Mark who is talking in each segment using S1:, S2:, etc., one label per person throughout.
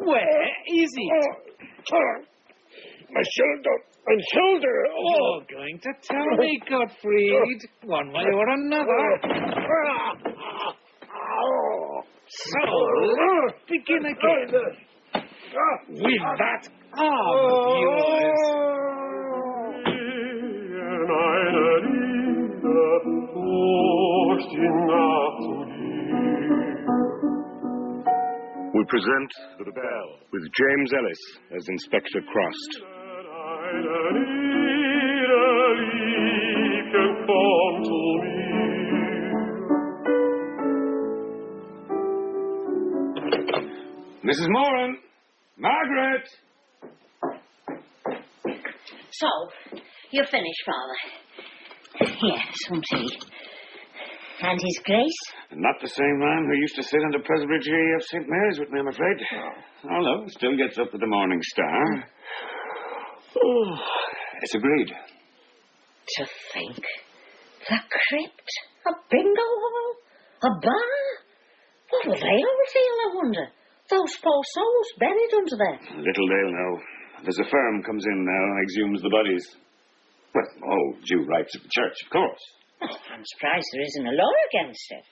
S1: Where is it?
S2: My shoulder.
S1: You're going to tell me, Gottfried, one way or another. So, let's begin again. With that arm of yours.
S3: We present The Bell with James Ellis as Inspector Crust.
S4: Mrs. Moran! Margaret!
S5: So, you're finished, Father. Here, some tea. And His Grace?
S4: Not the same man who used to sit in the presbytery of St. Mary's with me, I'm afraid. Oh, no, still gets up with the Morning Star. Oh, it's agreed.
S5: To think. The crypt, a bingo hall, a bar. What will they all feel, I wonder? Those poor souls buried under there.
S4: Little they'll know. There's a firm comes in now and exhumes the bodies. Well, all due rights of the church, of course.
S5: Oh, I'm surprised there isn't a law against it.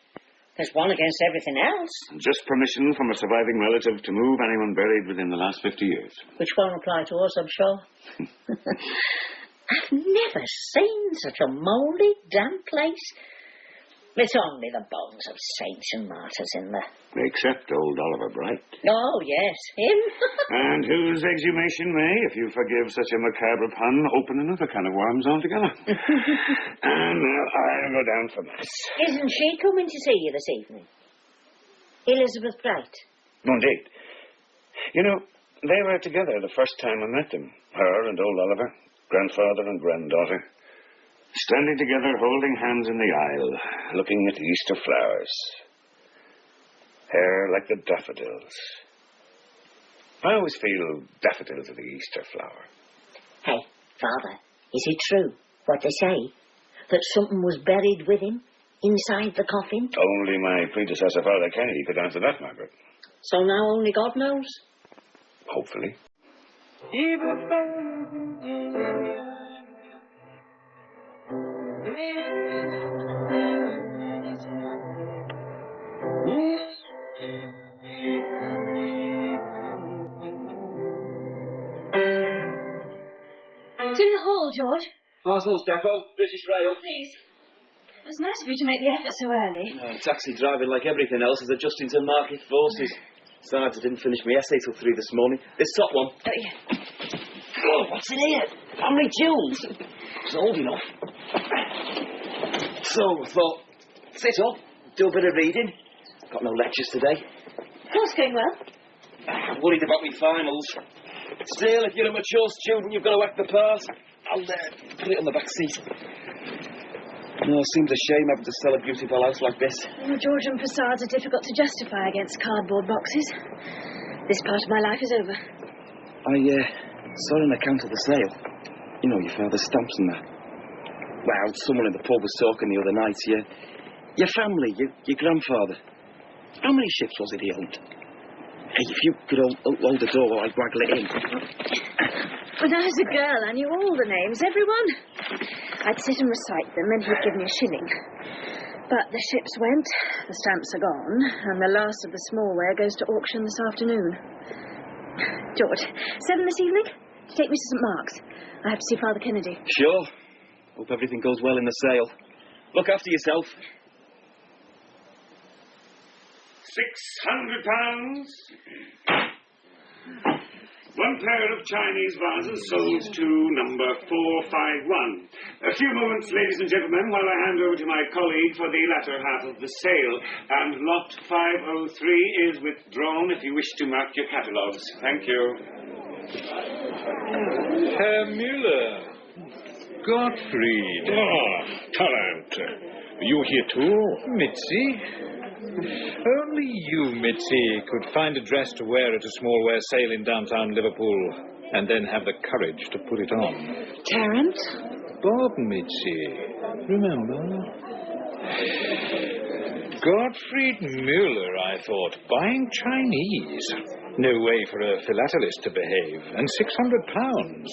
S5: There's one against everything else.
S4: Just permission from a surviving relative to move anyone buried within the last 50 years.
S5: Which won't apply to us, I'm sure. I've never seen such a mouldy, damp place. It's only the bones of saints and martyrs in there.
S4: Except old Oliver Bright.
S5: Oh, yes, him.
S4: And whose exhumation may, if you forgive such a macabre pun, open another can of worms altogether. And now I'll go down for mass.
S5: Isn't she coming to see you this evening? Elizabeth Bright?
S4: Indeed. You know, they were together the first time I met them. Her and old Oliver, grandfather and granddaughter. Standing together, holding hands in the aisle, looking at the Easter flowers. Hair like the daffodils. I always feel daffodils are the Easter flower.
S5: Hey, Father, is it true what they say? That something was buried with him inside the coffin?
S4: Only my predecessor, Father Kennedy, could answer that, Margaret.
S5: So now only God knows?
S4: Hopefully.
S6: It's in the hall, George.
S7: Parcels depot, British Rail.
S6: Please. It was nice of you to make the effort so early.
S7: Taxi driving, like everything else, is adjusting to market forces. Besides, I didn't finish my essay till 3 this morning. This top one.
S6: Oh, yeah.
S7: Oh, what's in here? Family tunes. It's old enough. So I thought, sit up, do a bit of reading. Got no lectures today.
S6: Course going well?
S7: I'm worried about me finals. Still, if you're a mature student, you've got to act the part. I'll put it on the back seat. No, it seems a shame having to sell a beautiful house like this.
S6: Well, Georgian facades are difficult to justify against cardboard boxes. This part of my life is over.
S7: I saw an account of the sale. You know, your father's stamps and that. Well, someone in the pub was talking the other night. Your family, your grandfather. How many ships was it he owned? Hey, if you could hold the door while I waggle it in.
S6: When I was a girl, I knew all the names, everyone. I'd sit and recite them, and he'd give me a shilling. But the ships went, the stamps are gone, and the last of the smallware goes to auction this afternoon. George, 7 this evening? Take me to St. Mark's. I have to see Father Kennedy.
S7: Sure. Hope everything goes well in the sale. Look after yourself.
S4: £600. One pair of Chinese vases sold to number 451. A few moments, ladies and gentlemen, while I hand over to my colleague for the latter half of the sale. And lot 503 is withdrawn if you wish to mark your catalogues. Thank you.
S1: Herr Müller. Gottfried.
S2: Tarrant. You here too?
S1: Mitzi. Only you, Mitzi, could find a dress to wear at a small-wear sale in downtown Liverpool and then have the courage to put it on.
S6: Tarrant?
S1: Bob, Mitzi. Remember? Gottfried Müller, I thought. Buying Chinese. No way for a philatelist to behave. And £600.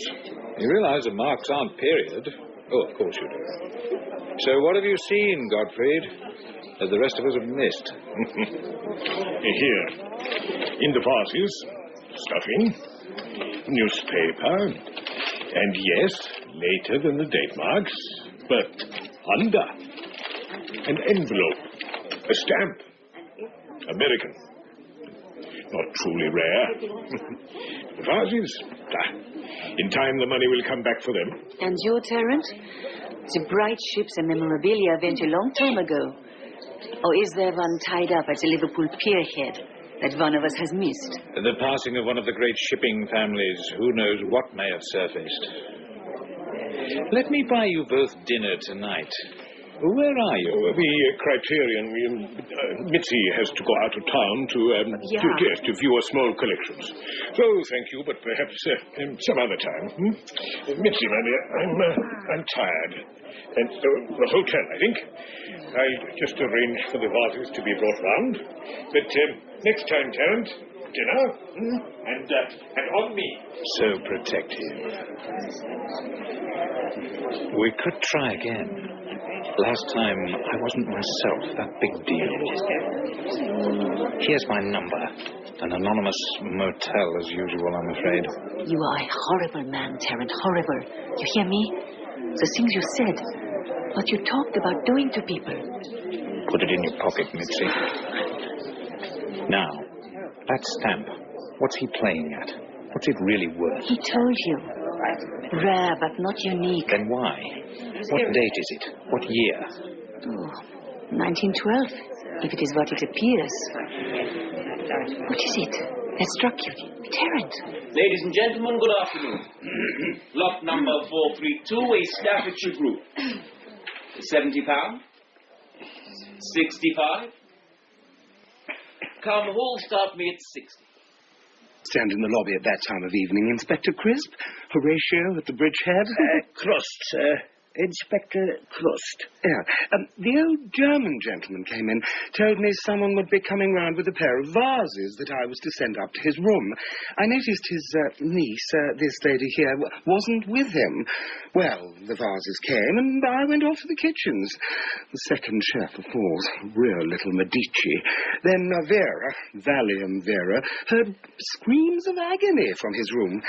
S1: You realize the marks aren't period? Oh, of course you do. So what have you seen, Gottfried, that the rest of us have missed?
S2: Here, in the vases, stuffing, newspaper, and yes, later than the date marks, but under, an envelope, a stamp, American. Not truly rare. The vases, in time the money will come back for them.
S8: And you, Tarrant? The bright ships and memorabilia went a long time ago. Or is there one tied up at the Liverpool pierhead that one of us has missed?
S1: The passing of one of the great shipping families. Who knows what may have surfaced. Let me buy you both dinner tonight. Where are you?
S2: The Criterion. Mitzi has to go out of town to view a small collections. So, thank you, but perhaps some other time. Mitzi, my dear, I'm tired. And the hotel, I think. I'll just arrange for the vases to be brought round. But next time, Tarrant, dinner, and on me.
S1: So protective. We could try again. Last time, I wasn't myself. That big deal. Here's my number. An anonymous motel, as usual, I'm afraid.
S8: You are a horrible man, Tarrant. Horrible. You hear me? The things you said. What you talked about doing to people.
S1: Put it in your pocket, Mitzi. Now, that stamp. What's he playing at? What's it really worth?
S8: He told you. Rare, but not unique.
S1: Then why? What date is it? What year?
S8: Oh, 1912, if it is what it appears. What is it that struck you? Tarrant.
S9: Ladies and gentlemen, good afternoon. Lot number 432, a Staffordshire group. £70. 65. Come, who'll start me at 60?
S10: Stand in the lobby at that time of evening. Inspector Crisp, Horatio at the bridgehead.
S11: Crust, sir. Inspector Crust.
S10: Yeah. The old German gentleman came in, told me someone would be coming round with a pair of vases that I was to send up to his room. I noticed his niece, this lady here, wasn't with him. Well, the vases came, and I went off to the kitchens. The second chef, of course, real little Medici. Then Vera, Valium Vera, heard screams of agony from his room.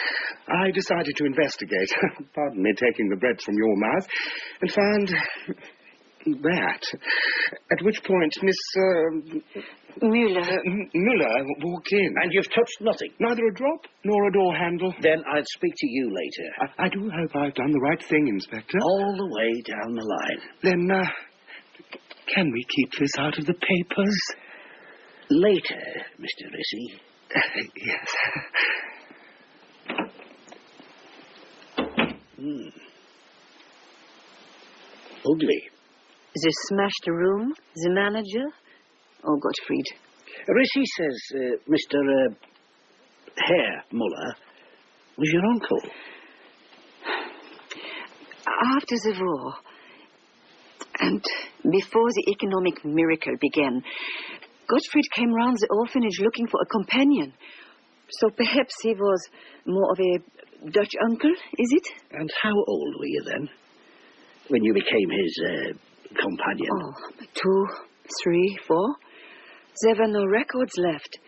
S10: I decided to investigate, pardon me taking the bread from your mouth, and found that. At which point Miss Müller walked in.
S11: And you've touched nothing?
S10: Neither a drop nor a door handle.
S11: Then I'll speak to you later.
S10: I do hope I've done the right thing, Inspector.
S11: All the way down the line.
S10: Then, can we keep this out of the papers?
S11: Later, Mr. Rissy.
S10: Yes.
S11: Ugly.
S8: The smashed room, the manager, or Gottfried?
S11: Rissy says Mr. Herr Muller was your uncle.
S8: After the war, and before the economic miracle began, Gottfried came round the orphanage looking for a companion. So perhaps he was more of a Dutch uncle, is it?
S11: And how old were you then, when you became his companion?
S8: 2, 3, 4. There were no records left.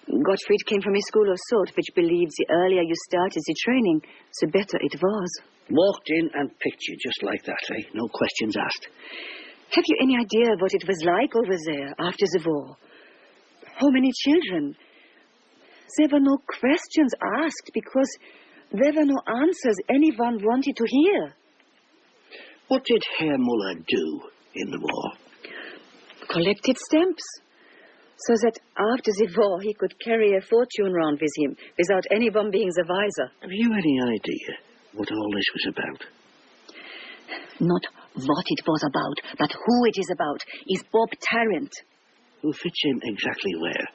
S8: Gottfried came from a school of thought which believed the earlier you started the training, the better it was.
S11: Walked in and picked you just like that, eh? No questions asked.
S8: Have you any idea what it was like over there after the war? How many children? There were no questions asked because there were no answers anyone wanted to hear.
S11: What did Herr Muller do in the war?
S8: Collected stamps, so that after the war he could carry a fortune round with him without anyone being the wiser.
S11: Have you any idea what all this was about?
S8: Not what it was about, but who it is about, is Bob Tarrant.
S11: Who fits in exactly where?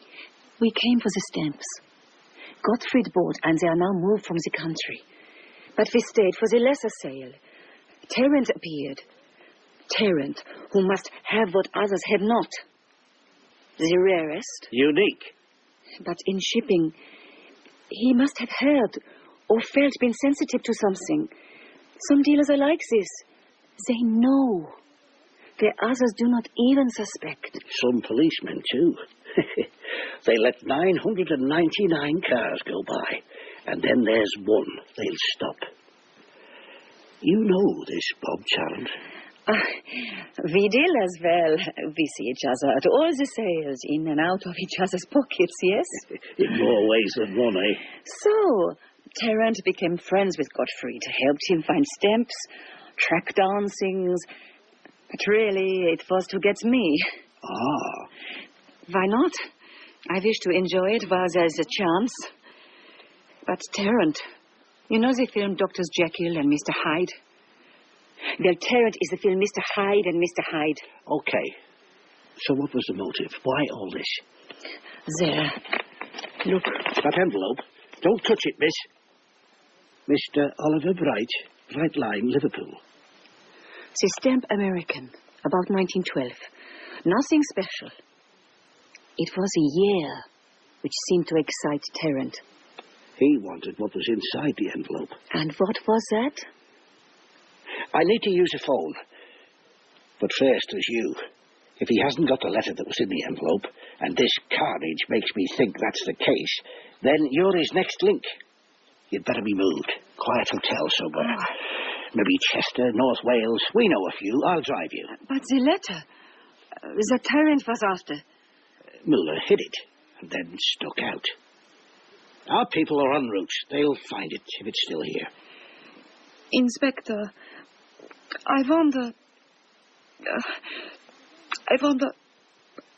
S8: We came for the stamps. Gottfried bought, and they are now moved from the country. But we stayed for the lesser sale. Tarrant appeared. Tarrant, who must have what others have not. The rarest.
S11: Unique.
S8: But in shipping, he must have heard or felt been sensitive to something. Some dealers are like this. They know. Where others do not even suspect.
S11: Some policemen, too. They let 999 cars go by, and then there's one they'll stop. You know this, Bob Tarrant.
S8: We deal as well. We see each other at all the sales, in and out of each other's pockets, yes?
S11: In more ways than one, eh?
S8: So, Tarrant became friends with Gottfried, helped him find stamps, track down things. But really, it was to get me.
S11: Ah.
S8: Why not? I wish to enjoy it while there's a chance. But Tarrant, you know the film Drs. Jekyll and Mr. Hyde? Well, Tarrant is the film Mr. Hyde and Mr. Hyde.
S11: Okay. So what was the motive? Why all this?
S8: There. Look.
S11: That envelope. Don't touch it, miss. Mr. Oliver Bright, Bright Line, Liverpool.
S8: The stamp American, about 1912. Nothing special. It was a year which seemed to excite Tarrant.
S11: He wanted what was inside the envelope.
S8: And what was that?
S11: I need to use a phone. But first, there's you. If he hasn't got the letter that was in the envelope, and this carnage makes me think that's the case, then you're his next link. You'd better be moved. Quiet hotel somewhere.
S8: Oh.
S11: Maybe Chester, North Wales. We know a few. I'll drive you.
S8: But the letter that Tarrant was after.
S11: Muller hid it, and then stuck out. Our people are en route. They'll find it if it's still here.
S8: Inspector, I wonder,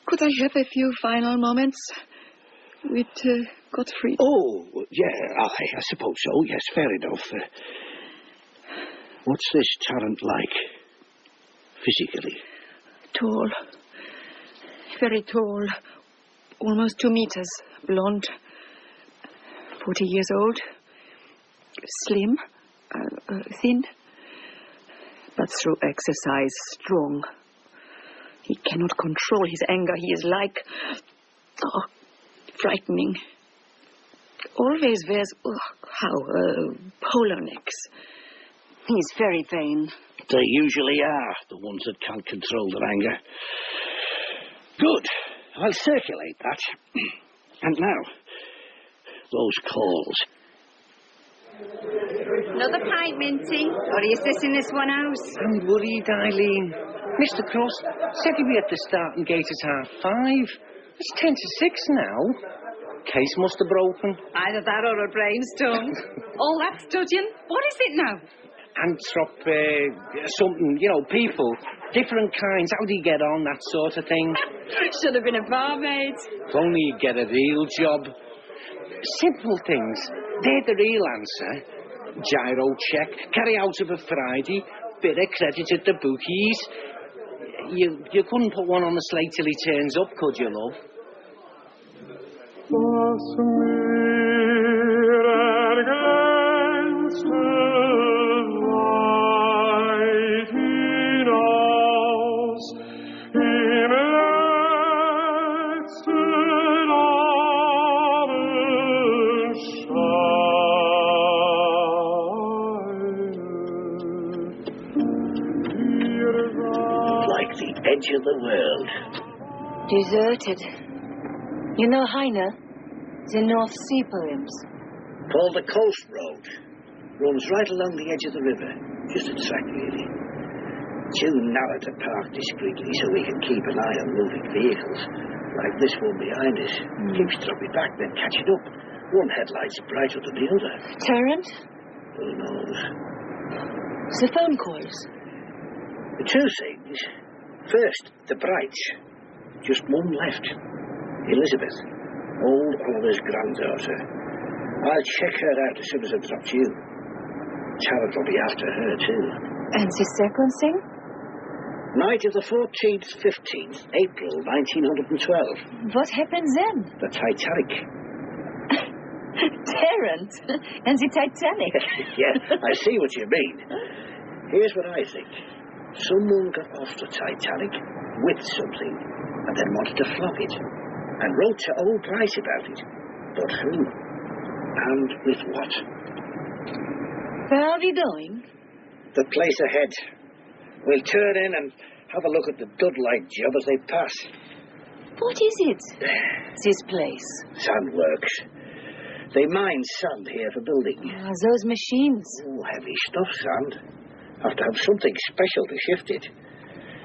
S8: could I have a few final moments with Gottfried?
S11: Oh, yeah, I suppose so. Yes, fair enough. What's this Tarrant like, physically?
S8: Tall. Very tall. Almost 2 meters. Blonde. 40 years old. Slim. Thin. But through exercise, strong. He cannot control his anger. He is like... frightening. Always wears... polo necks. He's very vain.
S11: They usually are, the ones that can't control their anger. Good. I'll circulate that. And now, those calls.
S12: Another pint, Minty? Or are you sitting in this one house?
S10: I'm worried, Eileen. Mr. Crust said he'd be at the starting gate at 5:30. It's 10 to 6 now. Case must have broken.
S12: Either that or a brainstorm. All that studying? What is it now?
S10: Anthrop, something, people. Different kinds. How do you get on, that sort of thing?
S12: Should have been a barmaid.
S10: If only you get a real job. Simple things. They're the real answer. Gyro check, carry out of a Friday, bit of credit at the bookies. You couldn't put one on the slate till he turns up, could you, love?
S11: Edge of the world.
S8: Deserted. You know Heine? The North Sea poems.
S11: Called the Coast Road. Runs right along the edge of the river. Just a track, really. Too narrow to park discreetly so we can keep an eye on moving vehicles. Like this one behind us. Keeps dropping back, then catching up. One headlight's brighter than the other.
S8: Tarrant?
S11: Who knows?
S8: The phone calls.
S11: The two things. First, the Brights. Just one left. Elizabeth. Old Oliver's granddaughter. I'll check her out as soon as I've dropped you. Tarrant will be after her, too.
S8: And the second thing?
S11: Night of the 14th, 15th, April 1912.
S8: What happened then?
S11: The Titanic.
S8: Tarrant and the Titanic.
S11: Yeah, I see what you mean. Here's what I think. Someone got off the Titanic with something and then wanted to flog it and wrote to old Bryce about it. But who? And with what?
S8: Where are we going?
S11: The place ahead. We'll turn in and have a look at the dud-like job as they pass.
S8: What is it, this place?
S11: Sandworks. They mine sand here for building.
S8: Ah, those machines.
S11: Oh, heavy stuff, sand. Have to have something special to shift it.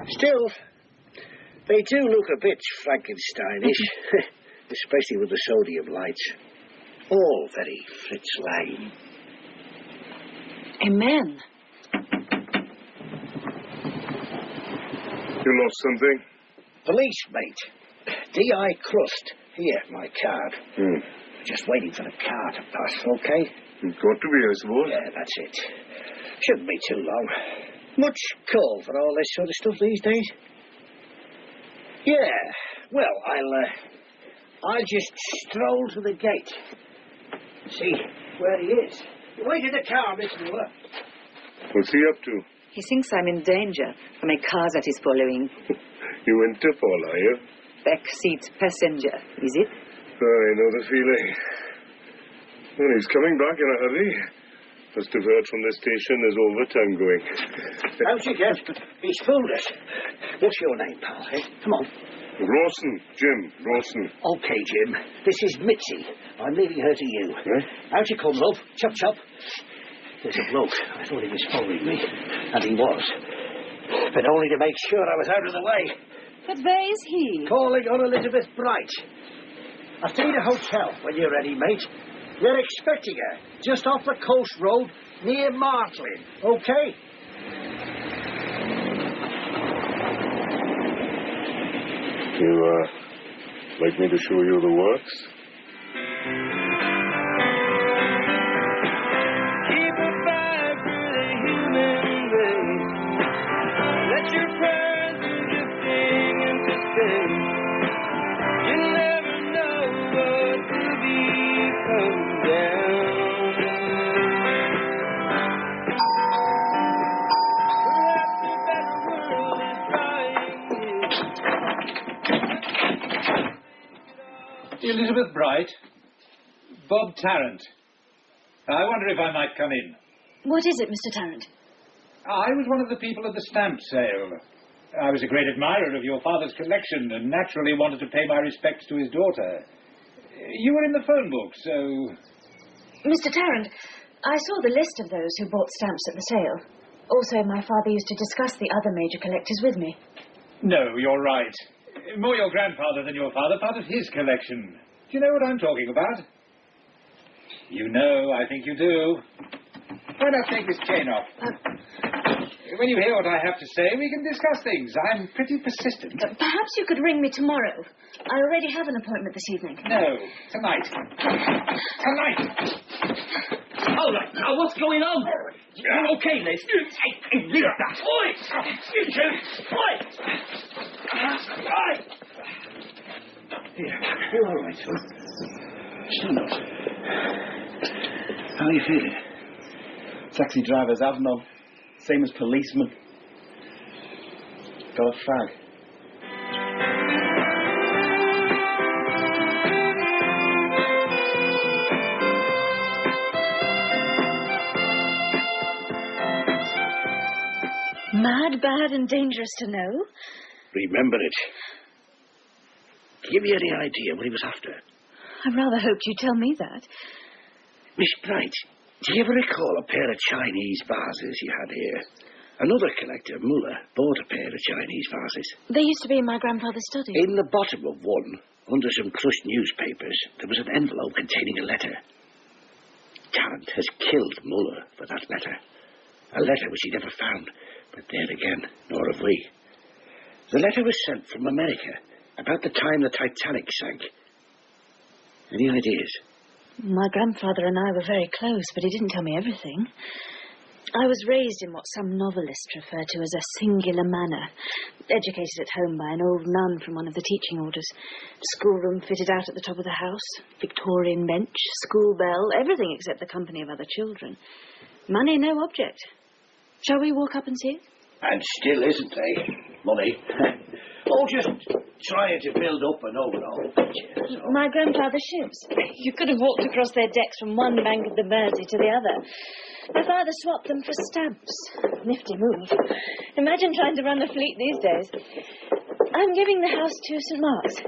S11: Still, they do look a bit Frankensteinish, especially with the sodium lights. All very Fritz Lang.
S8: A man.
S3: You lost something?
S11: Police, mate. D.I. Crust. Here, my card. Just waiting for the car to pass, okay?
S3: It's got to be, I suppose.
S11: Yeah, that's it. Shouldn't be too long. Much call for all this sort of stuff these days. Yeah, well, I'll just stroll to the gate. See where he is. Wait in the car, Miss Moore.
S3: What's he up to?
S8: He thinks I'm in danger from a car that is following.
S3: You went to fall, are you?
S8: Backseat passenger, is it?
S3: I know the feeling. Well, he's coming back in a hurry. Must have heard from the station there's overtime going.
S11: How's he get? He's fooled us. What's your name, pal, eh? Come on.
S3: Rawson, Jim, Rawson.
S11: Okay, Jim. This is Mitzi. I'm leaving her to you. How'd you come, love? Chop, chop. There's a bloke. I thought he was following me. And he was. But only to make sure I was out of the way.
S8: But where is he?
S11: Calling on Elizabeth Bright. I'll stay at a hotel when you're ready, mate. They're expecting her, just off the coast road near Martlin, okay?
S3: You, like me to show you the works?
S13: Keep a fire for the human race. Let your prayers be drifting into space. You never know what will become down. Perhaps a better world is trying.
S1: Elizabeth Bright. Bob Tarrant. I wonder if I might come in.
S6: What is it, Mr. Tarrant?
S1: I was one of the people at the stamp sale. I was a great admirer of your father's collection and naturally wanted to pay my respects to his daughter. You were in the phone book, so...
S6: Mr. Tarrant, I saw the list of those who bought stamps at the sale. Also, my father used to discuss the other major collectors with me.
S1: No, you're right. More your grandfather than your father, part of his collection. Do you know what I'm talking about? You know, I think you do. Why not take this chain off? When you hear what I have to say, we can discuss things. I'm pretty persistent.
S6: Perhaps you could ring me tomorrow. I already have an appointment this evening.
S1: No, tonight. Tonight!
S9: All right, now what's going on? You're okay, Liz. Hey, leave that. Oi!
S11: You're all right, son. Stand up. How are you feeling?
S7: Taxi drivers have none. Same as policemen. Got a fag.
S6: Mad, bad, and dangerous to know.
S11: Remember it. Give me any idea what he was after?
S6: I rather hoped you'd tell me that.
S11: Miss Bright, do you ever recall a pair of Chinese vases you had here? Another collector, Muller, bought a pair of Chinese vases.
S6: They used to be in my grandfather's study.
S11: In the bottom of one, under some crushed newspapers, there was an envelope containing a letter. Tarrant has killed Muller for that letter. A letter which he never found, but there again, nor have we. The letter was sent from America, about the time the Titanic sank. Any ideas?
S6: My grandfather and I were very close, but he didn't tell me everything. I was raised in what some novelists refer to as a singular manner, educated at home by an old nun from one of the teaching orders. Schoolroom fitted out at the top of the house, Victorian bench, school bell, everything except the company of other children. Money no object. Shall we walk up and see it?
S11: And still isn't, eh? Money. Oh, just trying to build up an overall picture. So.
S6: My grandfather's ships. You could have walked across their decks from one bank of the Mersey to the other. My father swapped them for stamps. Nifty move. Imagine trying to run a fleet these days. I'm giving the house to St. Mark's.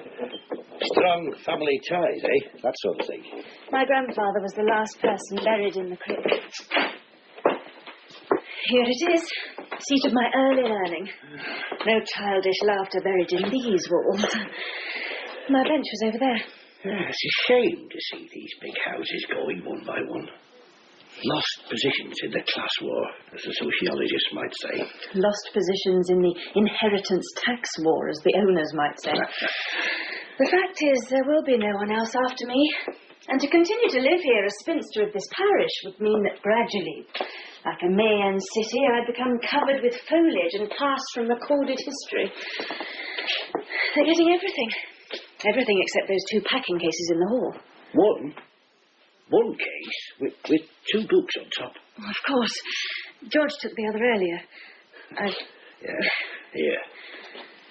S11: Strong family ties, eh? That sort of thing.
S6: My grandfather was the last person buried in the crypt. Here it is. Seat of my early learning. No childish laughter buried in these walls. My bench was over there.
S11: Yeah, it's a shame to see these big houses going one by one. Lost positions in the class war, as the sociologists might say.
S6: Lost positions in the inheritance tax war, as the owners might say. The fact is, there will be no one else after me. And to continue to live here as spinster of this parish would mean that gradually, like a Mayan city, I'd become covered with foliage and cast from recorded history. They're getting everything. Everything except those 2 packing cases in the hall.
S11: One case with 2 books on top.
S6: Oh, of course. George took the other earlier.
S11: Yeah. Here.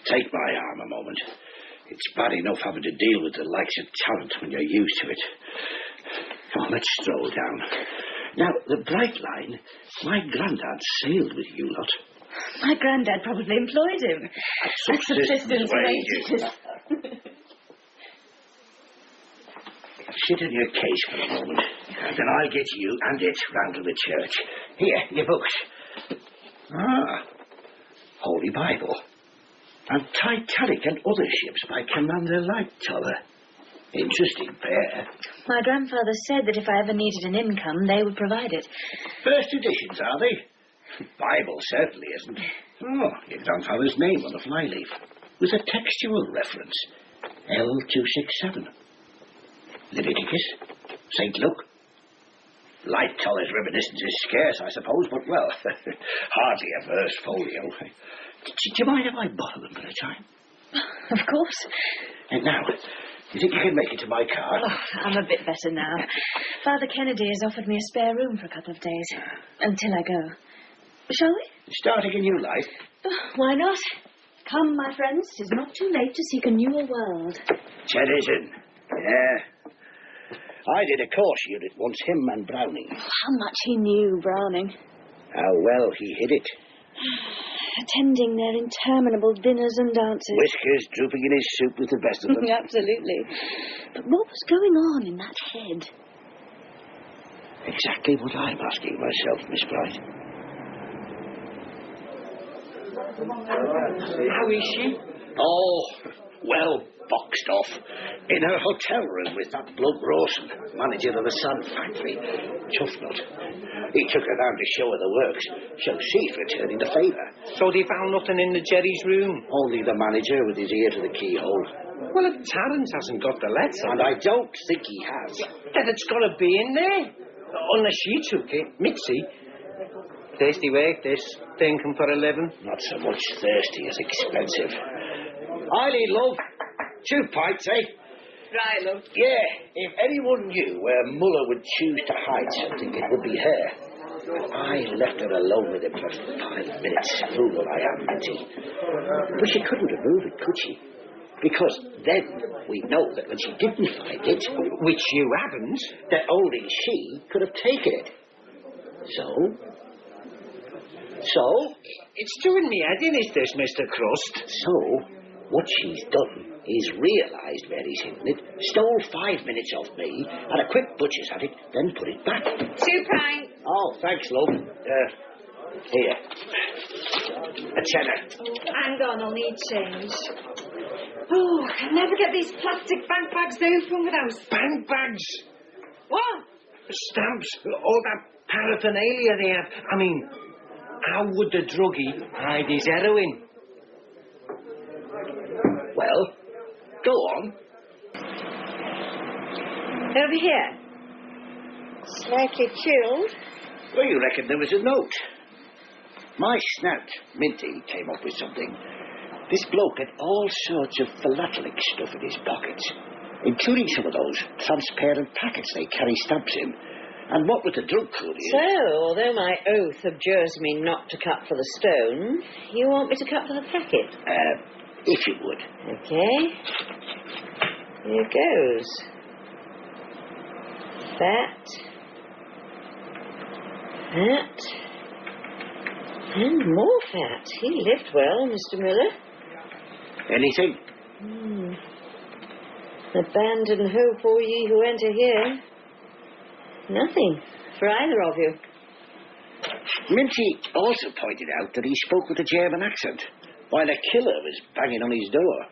S11: Take my arm a moment. It's bad enough having to deal with the likes of Tarrant when you're used to it. Come on, let's stroll down. Now, the Bright Line, my granddad sailed with you lot.
S6: My granddad probably employed him. At subsistence wages.
S11: Sit in your case for a moment, and then I'll get you and it round to the church. Here, your books. Holy Bible. And Titanic and other ships by Commander Lightoller. Interesting pair.
S6: My grandfather said that if I ever needed an income, they would provide it.
S11: First editions, are they? Bible certainly isn't. Oh, your grandfather's name on the flyleaf was a textual reference. L267. Leviticus. St. Luke. Lighttoller's reminiscence is scarce, I suppose, but, well, hardly a verse folio. Do you mind if I bother them for a time?
S6: Of course.
S11: And now, you think you can make it to my car?
S6: Oh, I'm a bit better now. Father Kennedy has offered me a spare room for a couple of days. Until I go. Shall we?
S11: Starting a new life?
S6: Why not? Come, my friends. It is not too late to seek a newer world.
S11: Tennyson. Yeah. I did a course unit once, him and Browning.
S6: How much he knew, Browning.
S11: How well he hid it.
S6: Attending their interminable dinners and dances.
S11: Whiskers drooping in his soup with the best of them.
S6: Absolutely. But what was going on in that head?
S11: Exactly what I'm asking myself, Miss Bright.
S10: How is she?
S11: Oh, well boxed off. In her hotel room with that bloke Rawson, manager of the sand factory. Chuffnut. He took her down to show her the works, so she's returning the favour.
S10: So they found nothing in the Jerry's room?
S11: Only the manager with his ear to the keyhole.
S10: Well, if Tarrant hasn't got the letter...
S11: And I don't think he has.
S10: Then it's got to be in there. Unless she took it. Mitzi. Thirsty work, this. Thinking for a living.
S11: Not so much thirsty as expensive. Eileen, love. 2 pints, eh?
S8: Right, love.
S11: Yeah, if anyone knew where Muller would choose to hide something, it would be her. I left her alone with him for 5 minutes. Fool I am, Mitzi. But she couldn't remove it, could she? Because then we know that when she didn't find it...
S10: Which you haven't.
S11: That only she could have taken it. So?
S10: It's doing me head in, is this, Mr. Crust?
S11: So, what she's done is realised where he's hidden it, stole 5 minutes off me, had a quick butcher's at it, then put it back.
S8: 2 pints.
S11: Oh, thanks, love. Here. A tenner.
S8: Hang on, I'll need change. Oh, I can never get these plastic bank bags down from without.
S10: Bank bags?
S8: What?
S10: Stamps, all that paraphernalia they have. I mean, how would the druggie hide his heroin?
S11: Well, go on.
S8: Over here. Slightly chilled.
S11: Well, you reckon there was a note. My snout, Minty, came up with something. This bloke had all sorts of philatelic stuff in his pockets, including some of those transparent packets they carry stamps in. And what with the drug courier?
S5: So, although my oath abjures me not to cut for the stone, you want me to cut for the packet?
S11: If you would.
S5: Okay. Here goes. Fat. And more fat. He lived well, Mr. Miller.
S11: Anything?
S5: Abandon hope, all ye who enter here. Nothing for either of you.
S11: Minty also pointed out that he spoke with a German accent while the killer was banging on his door.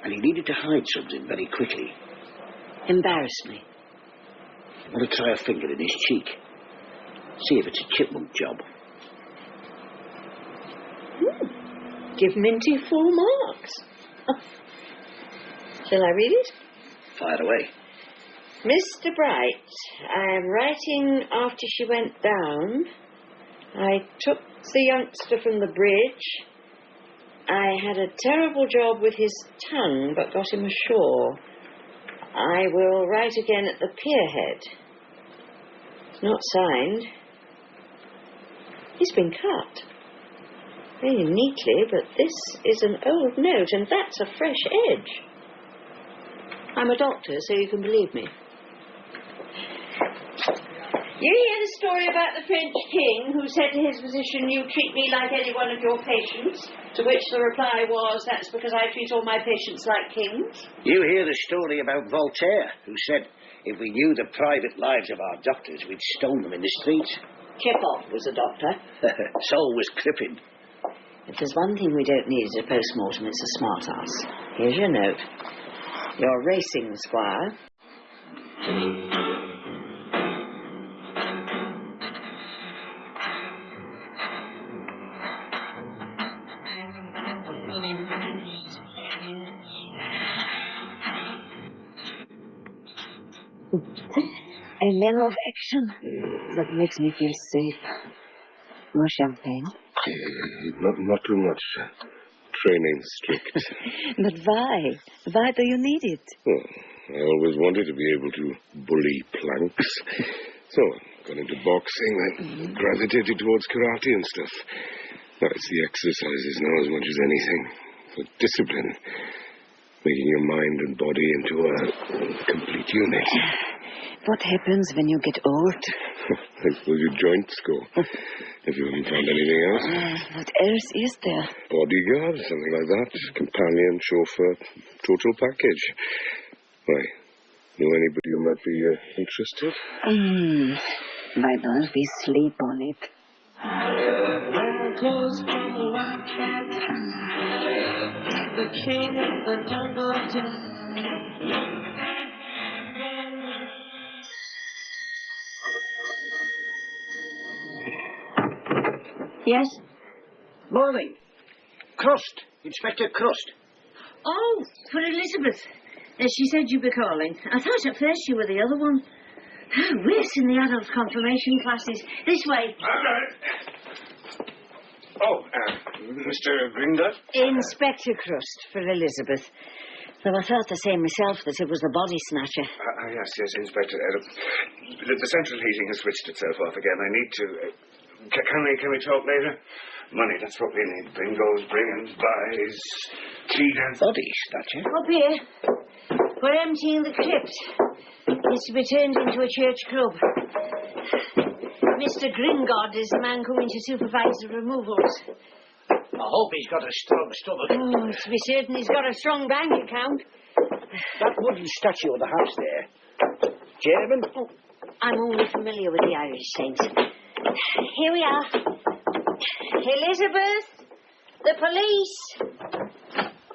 S11: And he needed to hide something very quickly.
S5: Embarrassed me.
S11: I want to try a finger in his cheek. See if it's a chipmunk job.
S5: Give Minty full marks. Shall I read it?
S11: Fire away.
S5: Mr. Bright, I am writing after she went down. I took the youngster from the bridge. I had a terrible job with his tongue, but got him ashore. I will write again at the pierhead. It's not signed. He's been cut. Very neatly, but this is an old note, and that's a fresh edge. I'm a doctor, so you can believe me. You hear the story about the French king who said to his physician, "You treat me like any one of your patients," to which the reply was, "That's because I treat all my patients like kings"?
S11: You hear the story about Voltaire, who said if we knew the private lives of our doctors, we'd stone them in the streets.
S5: Kippoff was a doctor.
S11: So was Crippen.
S5: If there's one thing we don't need at a post-mortem, it's a smart ass. Here's your note. You're racing, Squire.
S8: A man of action. That makes me feel safe. More champagne?
S3: Not too much. Training strict.
S8: But why? Why do you need it?
S3: Oh, I always wanted to be able to bully planks. So I got into boxing, then gravitated towards karate and stuff. Now it's the exercises now as much as anything. For discipline. Making your mind and body into a complete unit.
S8: What happens when you get old?
S3: I suppose your joints go. If you haven't found anything else.
S8: What else is there?
S3: Bodyguard, something like that. Companion, chauffeur, total package. Why? Know anybody who might be interested?
S8: Why don't we sleep on it?
S13: The king of the jungle
S5: Yes?
S11: Morning. Crust. Inspector Crust.
S5: Oh, for Elizabeth. She said you'd be calling. I thought at first you were the other one. We're in the adult confirmation classes. This way.
S4: All right. Oh, Mr. Gringot?
S5: Inspector Crust for Elizabeth. Though I thought the same myself, that it was the body snatcher.
S4: Yes, Inspector. The central heating has switched itself off again. I need to... Can we talk later? Money, that's what we need. Bingos, bring-ins, buys, tea.
S11: Body snatcher?
S5: Up here. We're emptying the crypt. It's to be turned into a church club. Mr. Gringod is the man coming to supervise the removals.
S11: I hope he's got a strong stomach.
S5: Oh, to be certain he's got a strong bank account.
S11: That wooden statue on the house there. German?
S5: Oh, I'm only familiar with the Irish saints. Here we are. Elizabeth! The police!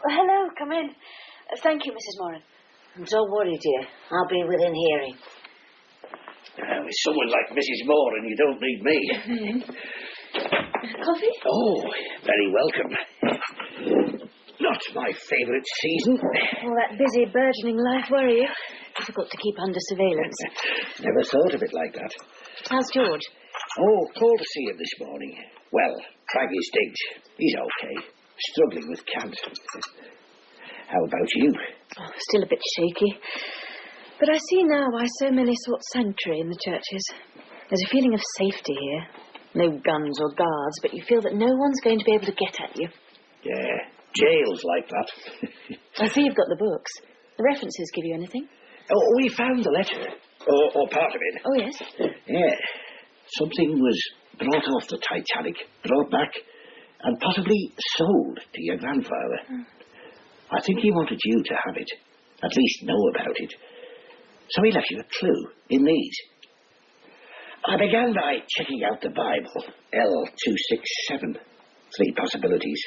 S6: Hello, come in. Thank you, Mrs. Moran.
S5: Don't worry, dear. I'll be within hearing.
S11: With someone like Mrs. Moran, you don't need me.
S6: Coffee?
S11: Oh, very welcome. Not my favourite season.
S6: All that busy, burgeoning life worry you? Difficult to keep under surveillance.
S11: Never thought of it like that.
S6: How's George?
S11: Oh, called to see him this morning. Well, Crag is digged. He's okay. Struggling with cant. How about you?
S6: Oh, still a bit shaky. But I see now why so many sought sanctuary in the churches. There's a feeling of safety here. No guns or guards, but you feel that no one's going to be able to get at you.
S11: Yeah, jails like that.
S6: I see you've got the books. The references give you anything?
S11: Oh, we found the letter. Or part of it.
S6: Oh, yes?
S11: Yeah. Something was brought off the Titanic, brought back, and possibly sold to your grandfather. I think he wanted you to have it, at least know about it. So he left you a clue in these. I began by checking out the Bible, L267. 3 possibilities.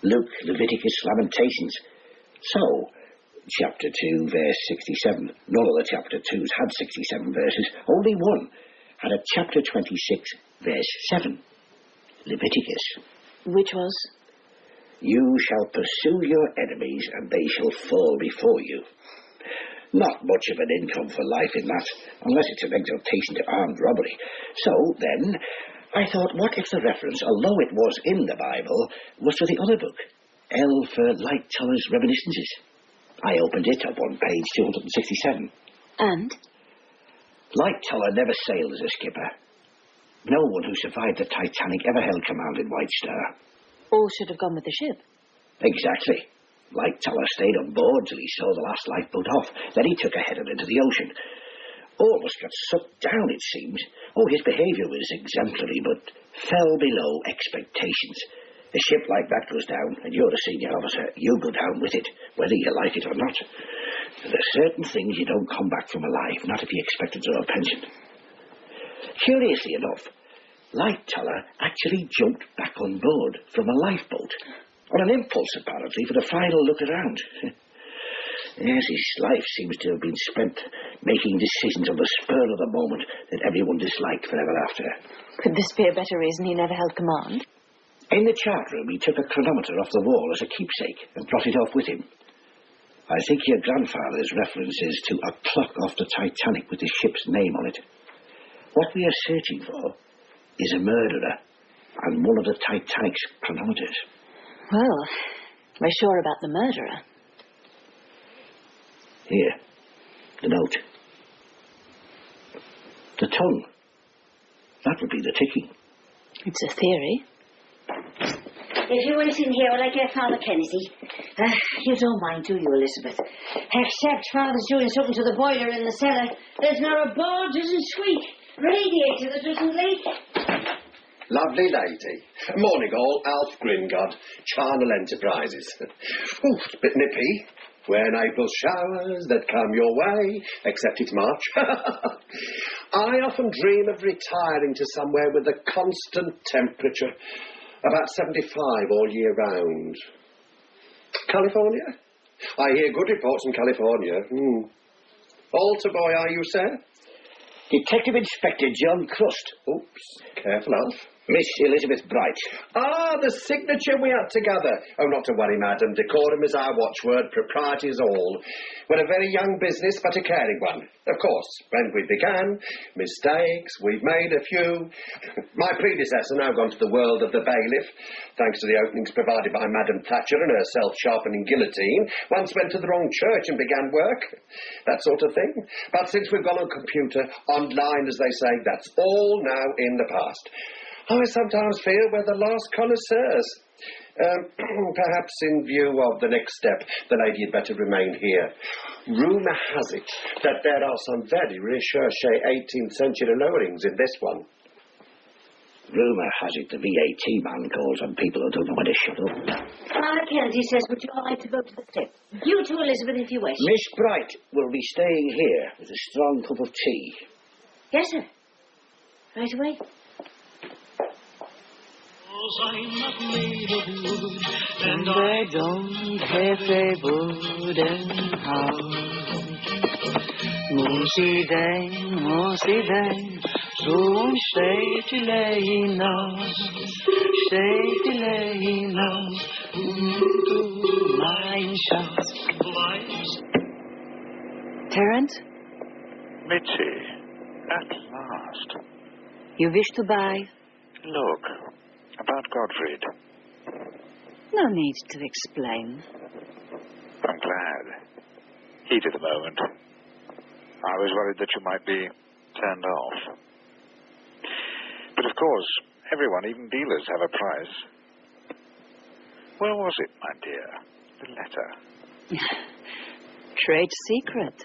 S11: Luke, Leviticus, Lamentations. So, chapter 2, verse 67. None of the chapter 2s had 67 verses. Only one had a chapter 26, verse 7. Leviticus.
S6: Which was?
S11: You shall pursue your enemies, and they shall fall before you. Not much of an income for life in that, unless it's an exhortation to armed robbery. So, then, I thought, what if the reference, although it was in the Bible, was to the other book, L for Light-Toller's Reminiscences? I opened it up on page 267.
S6: And?
S11: Light-Toller never sailed as a skipper. No one who survived the Titanic ever held command in White Star.
S6: All should have gone with the ship.
S11: Exactly. Light-Toller stayed on board till he saw the last lifeboat off. Then he took a header into the ocean. All of us got sucked down, it seemed. Oh, his behaviour was exemplary, but fell below expectations. A ship like that goes down, and you're a senior officer. You go down with it, whether you like it or not. There are certain things you don't come back from alive, not if you expect to draw a pension. Curiously enough, Light-Toller actually jumped back on board from a lifeboat. On an impulse, apparently, for the final look around. Yes, his life seems to have been spent making decisions on the spur of the moment that everyone disliked forever after.
S6: Could this be a better reason he never held command?
S11: In the chart room, he took a chronometer off the wall as a keepsake and brought it off with him. I think your grandfather's reference is to a clock off the Titanic with the ship's name on it. What we are searching for is a murderer and one of the Titanic's chronometers.
S6: Well, we're sure about the murderer.
S11: Here, the note. The tongue. That would be the ticking.
S6: It's a theory.
S5: If you wait in here while I get Father Kennedy. You don't mind, do you, Elizabeth? Except Father's doing something to the boiler in the cellar. There's not a board doesn't squeak. Radiator that doesn't leak.
S14: Lovely lady. Morning all, Alf Gringod, Charnel Enterprises. Oh, it's a bit nippy. When April showers that come your way, except it's March. I often dream of retiring to somewhere with a constant temperature, about 75 all year round. California? I hear good reports from California. Altar boy, are you, sir?
S11: Detective Inspector John Crust.
S14: Oops, careful, Alf.
S11: Miss Elizabeth Bright.
S14: Ah, the signature we had to gather. Oh, not to worry, madam. Decorum is our watchword, propriety is all. We're a very young business, but a caring one. Of course, when we began, mistakes, we've made a few. My predecessor now gone to the world of the bailiff, thanks to the openings provided by Madam Thatcher and her self-sharpening guillotine, once went to the wrong church and began work. That sort of thing. But since we've gone on computer, online, as they say, that's all now in the past. I sometimes feel we're the last connoisseurs. Perhaps in view of the next step, the lady had better remain here. Rumour has it that there are some very recherché 18th century lowerings in this one.
S11: Rumour has it the VAT man calls on people who don't know when to shut up.
S5: Father Kennedy says, would you all like to go to the steps? You too, Elizabeth, if you wish.
S11: Miss Bright will be staying here with a strong cup of tea.
S5: Yes, sir. Right away.
S13: I'm not made of wood, and I don't have a wooden house. Mosi dang, so stay till to mein Schatz.
S6: Tarrant?
S15: Mitzi, at last.
S6: You wish to buy?
S15: Look, about Gottfried.
S6: No need to explain.
S15: I'm glad. Heat of the moment. I was worried that you might be turned off. But of course, everyone, even dealers, have a price. Where was it, my dear? The letter.
S8: Trade secret.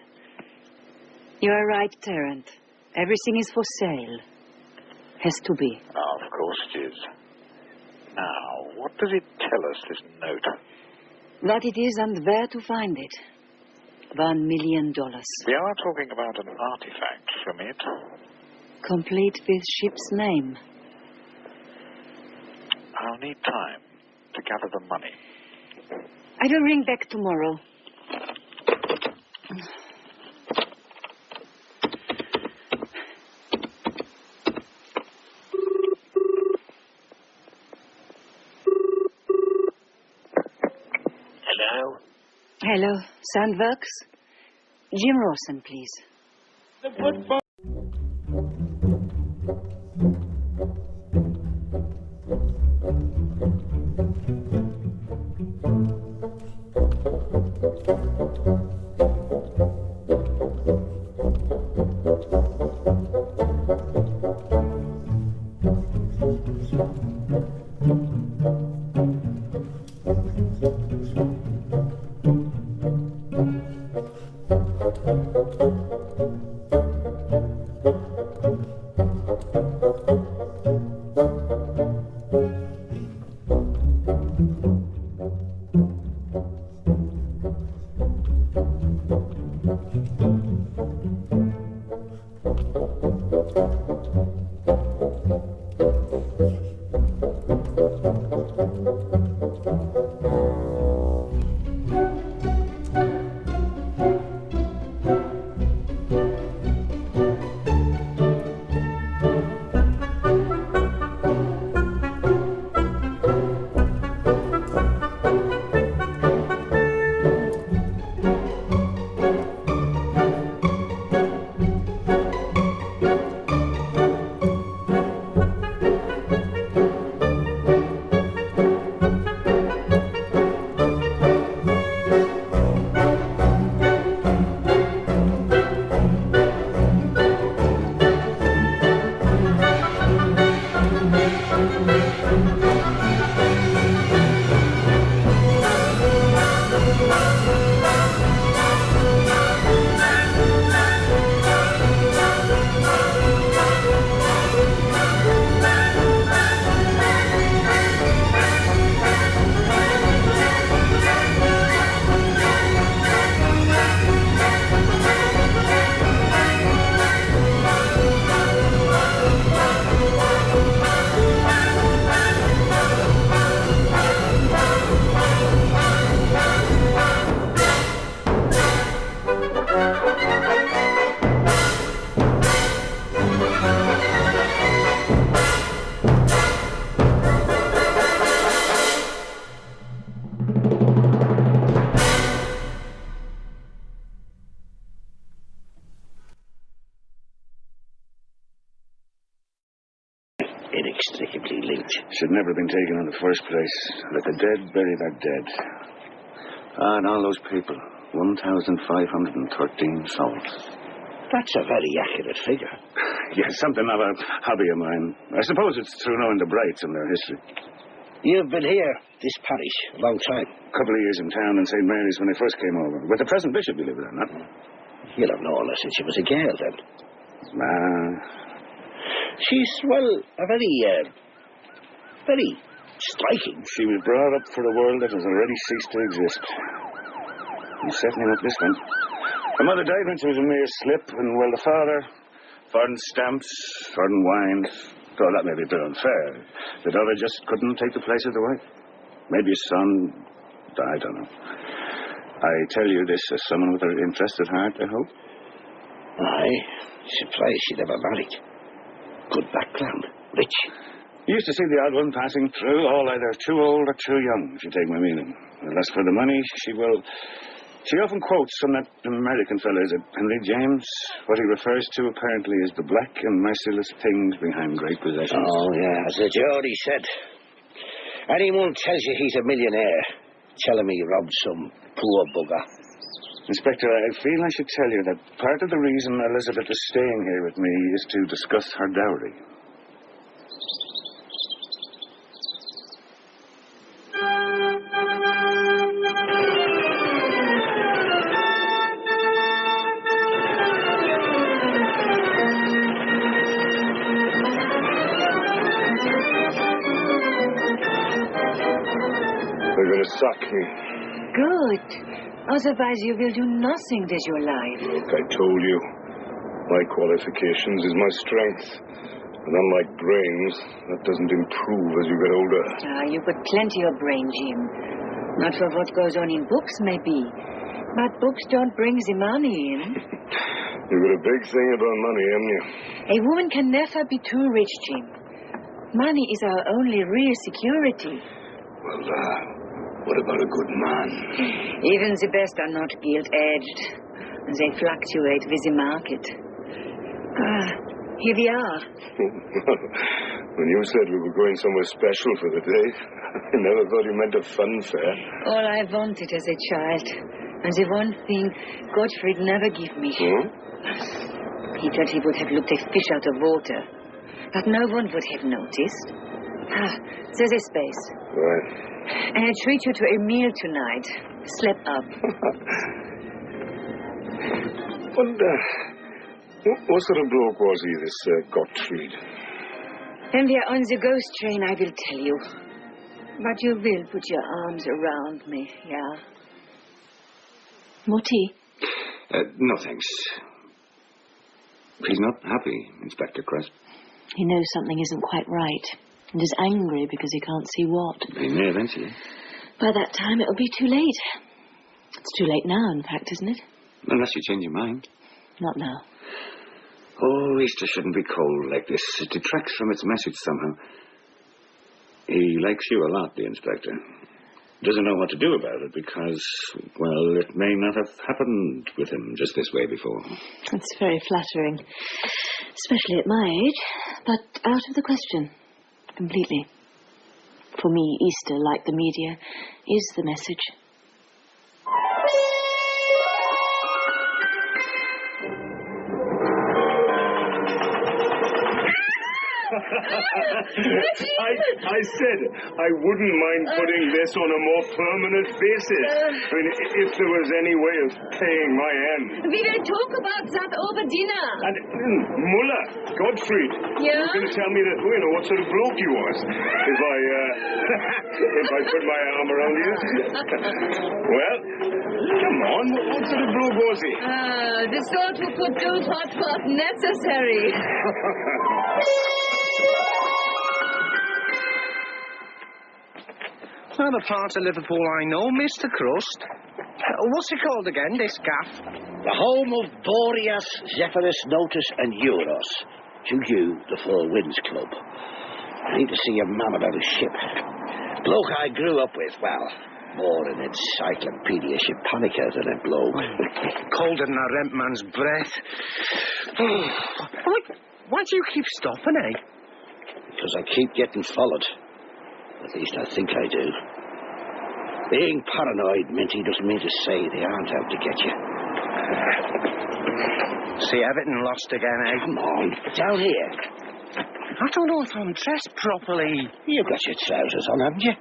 S8: You are right, Tarrant. Everything is for sale. Has to be.
S15: Oh, of course it is. Now, what does it tell us, this note?
S8: What it is and where to find it. $1 million.
S15: We are talking about an artifact from it.
S8: Complete with ship's name.
S15: I'll need time to gather the money.
S8: I will ring back tomorrow.
S11: Hello?
S8: Hello, Sandworks? Jim Rawson, please.
S11: The football. Inextricably linked.
S16: Should never have been taken in the first place. Let the dead bury their dead. Ah, and all those people. 1,513 souls.
S11: That's a very accurate figure.
S16: Yes, something of a hobby of mine. I suppose it's through knowing the Brights and their history.
S11: You've been here, this parish, a long time.
S16: A couple of years in town in St. Mary's when I first came over. With the present bishop, believe it or not.
S11: You'll have known her since she was a girl, then. She's, well, a very striking.
S16: She was brought up for a world that has already ceased to exist. I'm setting up this one. Her mother died when she was a mere slip, and, well, the father, foreign stamps, foreign wines. Though that may be a bit unfair. The daughter just couldn't take the place of the wife. Maybe a son, I don't know. I tell you this as someone with an interested heart, I hope.
S11: Aye, surprised she'd ever married. Good background, rich.
S16: You used to see the odd one passing through, all either too old or too young, if you take my meaning. And as for the money, she often quotes from that American fellow, is it Henry James? What he refers to, apparently, is the black and merciless things behind great possessions.
S11: Oh, yeah, as the Geordie said. Anyone tells you he's a millionaire, tell him he robbed some poor bugger.
S16: Inspector, I feel I should tell you that part of the reason Elizabeth is staying here with me is to discuss her dowry.
S3: They're going to sack me.
S8: Good. Otherwise you will do nothing with your life.
S3: Look, I told you. My qualifications is my strength. And unlike brains, that doesn't improve as you get older.
S8: You've got plenty of brain, Jim. Not for what goes on in books, maybe. But books don't bring the money in.
S3: You've got a big thing about money, haven't you?
S8: A woman can never be too rich, Jim. Money is our only real security.
S3: Well, what about a good man?
S8: Even the best are not gilt-edged. They fluctuate with the market. Here we are.
S3: When you said we were going somewhere special for the day, I never thought you meant a fun fair.
S8: All I wanted as a child. And the one thing Gottfried never gave me. He thought he would have looked a fish out of water. But no one would have noticed. There's a space.
S3: Right.
S8: And I treat you to a meal tonight. Slip up.
S3: What sort of bloke was he, this Gottfried?
S8: When we are on the ghost train, I will tell you. But you will put your arms around me, yeah?
S6: Morty?
S17: No, thanks. He's not happy, Inspector Crust.
S6: He knows something isn't quite right and is angry because he can't see what.
S17: He may eventually.
S6: By that time, it'll be too late. It's too late now, in fact, isn't it?
S17: Unless you change your mind.
S6: Not now.
S17: Oh, Easter shouldn't be cold like this. It detracts from its message somehow. He likes you a lot, the Inspector. Doesn't know what to do about it because, well, it may not have happened with him just this way before.
S6: It's very flattering, especially at my age, but out of the question. Completely. For me, Easter, like the media, is the message.
S3: I said I wouldn't mind putting this on a more permanent basis. I mean, if there was any way of paying my end.
S12: We will talk about that over dinner.
S3: And Muller, Gottfried,
S12: Yeah?
S3: you can tell me that, what sort of bloke you was if I if I put my arm around you. Well, come on, what sort of bloke was he?
S12: The sort who could do what was necessary.
S10: Not a part of Liverpool I know, Mr. Crust. What's it called again, this gaff?
S11: The home of Boreas, Zephyrus, Notus, and Euros. To you, the Four Winds Club. I need to see a man about a ship. Bloke I grew up with, well, more an encyclopedia shipanica than a bloke.
S10: Colder than a rent man's breath. Why do you keep stopping, eh?
S11: Because I keep getting followed. At least I think I do. Being paranoid, Minty, doesn't mean to say they aren't out to get you.
S10: See everything lost again, eh?
S11: Come on, down here.
S10: I don't know if I'm dressed properly.
S11: You've got your trousers on, haven't you?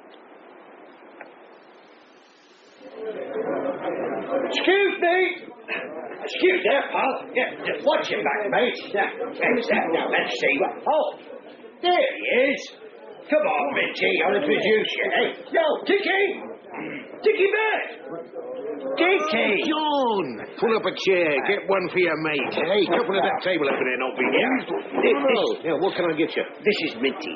S11: Excuse me! Excuse there, pal. Yeah, just watch your back, mate. Yeah, who's that now? Let's see. Oh, there he is. Come on, Minty, I'll introduce you, eh? No, Dickie! Dickie back! Dickie!
S2: John! Pull up a chair. Get one for your mate. Hey, couple of that table up there, not be used. Yeah, what can I get you?
S11: This is Minty.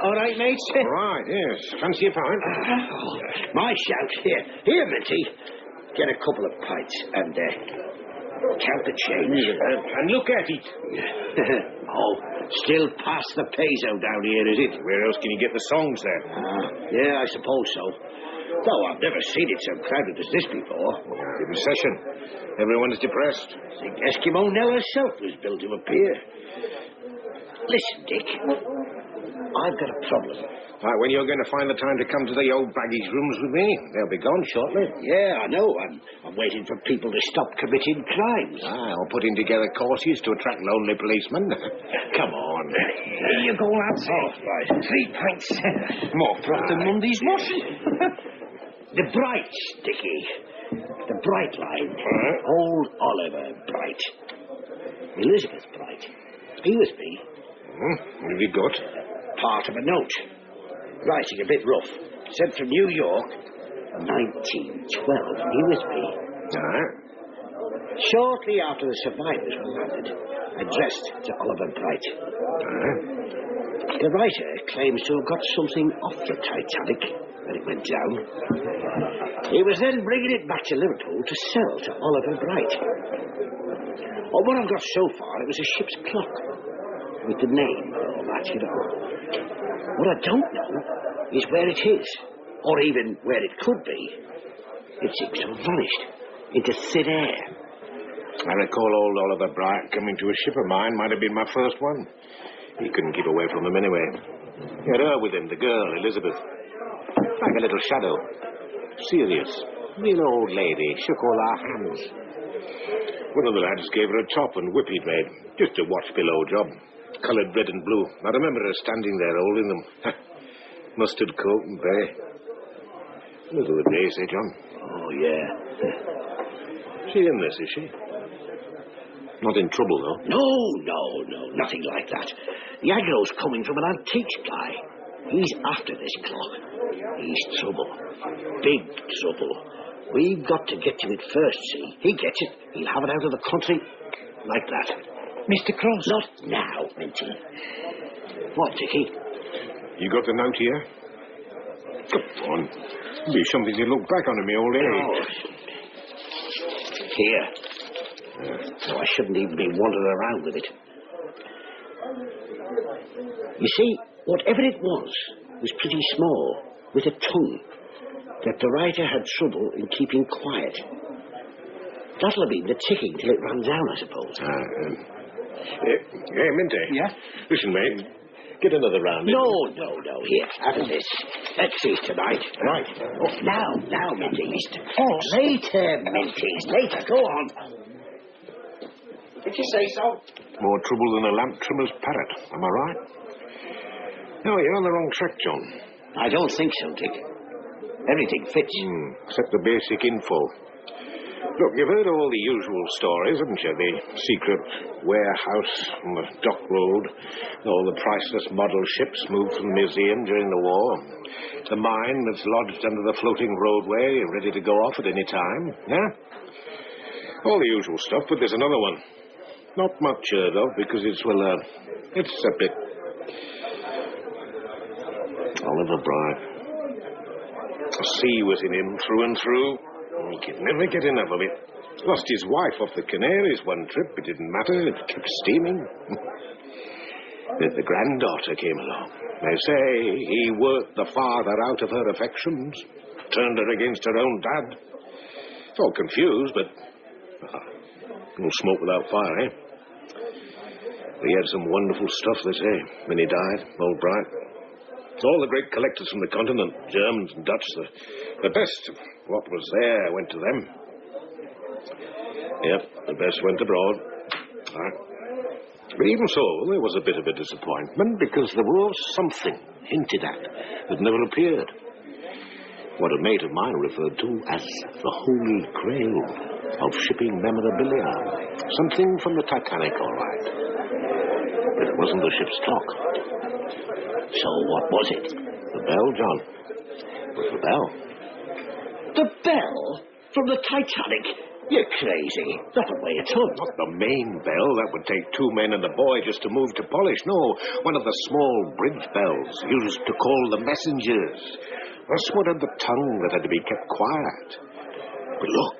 S2: All right, mate? Right, yes. Fancy a pint?
S11: My shout. Here, Minty. Get a couple of pints and count the change.
S2: And look at it.
S11: Oh, still past the peso down here, is it?
S2: Where else can you get the songs then?
S11: Yeah, I suppose so. Though I've never seen it so crowded as this before.
S2: The recession. Everyone's depressed.
S11: I think Eskimo Nell herself was built to appear. Listen, Dick. I've got a problem.
S2: Right, when you're going to find the time to come to the old baggage rooms with me? They'll be gone shortly.
S11: Yeah, I know. I'm waiting for people to stop committing crimes.
S2: Or putting together courses to attract lonely policemen. Come on.
S11: Here you go, lads. Oh, right. 3 pints.
S2: More prop than Monday's washing.
S11: The Brights, Dickie. The Bright line. Old Oliver Bright. Elizabeth Bright. He was me.
S2: What have you got?
S11: Part of a note. Writing a bit rough. Sent from New York. 1912. He was me. Shortly after the survivors were landed, addressed to Oliver Bright. The writer claims to have got something off the Titanic when it went down. He was then bringing it back to Liverpool to sell to Oliver Bright. What I've got so far, it was a ship's clock with the name and all that, you know. What I don't know is where it is, or even where it could be. It seems to have vanished into thin air.
S2: I recall old Oliver Bright coming to a ship of mine. Might have been my first one. He couldn't keep away from them anyway. He had her with him, the girl, Elizabeth. Like a little shadow. Serious. Real old lady. Shook all our hands. One of the lads gave her a top and whip he'd made. Just a watch-below job. Coloured red and blue. I remember her standing there holding them. Mustard coat and bay. Those are the days, eh, John?
S11: Oh, yeah.
S2: She in this, is she? Not in trouble, though?
S11: No. Nothing like that. The aggro's coming from an antiques guy. He's after this clock. He's trouble. Big trouble. We've got to get to it first, see? He gets it. He'll have it out of the country. Like that.
S10: Mr. Crust.
S11: Not now, Minty. What, Dickie?
S2: You got the note here? Come on. It'll be something to look back on in my old age.
S11: Here. So I shouldn't even be wandering around with it. You see, whatever it was pretty small, with a tongue, that the writer had trouble in keeping quiet. That'll have been the ticking till it ran down, I suppose.
S2: Hey, Minty.
S11: Yeah?
S2: Listen, mate. Get another round in.
S11: No. Here, have this. Let's see tonight. Right. Oh, now, Minties. Oh, later, Minties. Later, go on. Did you say so?
S2: More trouble than a lamp trimmer's parrot. Am I right? No, you're on the wrong track, John.
S11: I don't think so, Dick. Everything fits.
S2: Except the basic info. Look, you've heard all the usual stories, haven't you? The secret warehouse on the dock road, all the priceless model ships moved from the museum during the war, the mine that's lodged under the floating roadway, ready to go off at any time, yeah? All the usual stuff, but there's another one. Not much heard of, because it's a bit... Oliver Bright. The sea was in him through and through. He could never get enough of it. Lost his wife off the Canaries one trip. It didn't matter. It kept steaming. Then the granddaughter came along. They say he worked the father out of her affections. Turned her against her own dad. It's all confused, but... no smoke without fire, eh? He had some wonderful stuff, they say, when he died, old Bright. All the great collectors from the continent, Germans and Dutch, the best of what was there went to them. Yep, the best went abroad. But even so, there was a bit of a disappointment, because there was something hinted at that never appeared. What a mate of mine referred to as the Holy Grail of shipping memorabilia. Something from the Titanic, all right. But it wasn't the ship's clock. So what was it? The bell, John. It was the bell.
S11: The bell? From the Titanic? You're crazy. Not the way it's on.
S2: Not the main bell. That would take 2 men and a boy just to move to polish. No, one of the small bridge bells used to call the messengers. This one had the tongue that had to be kept quiet. But look,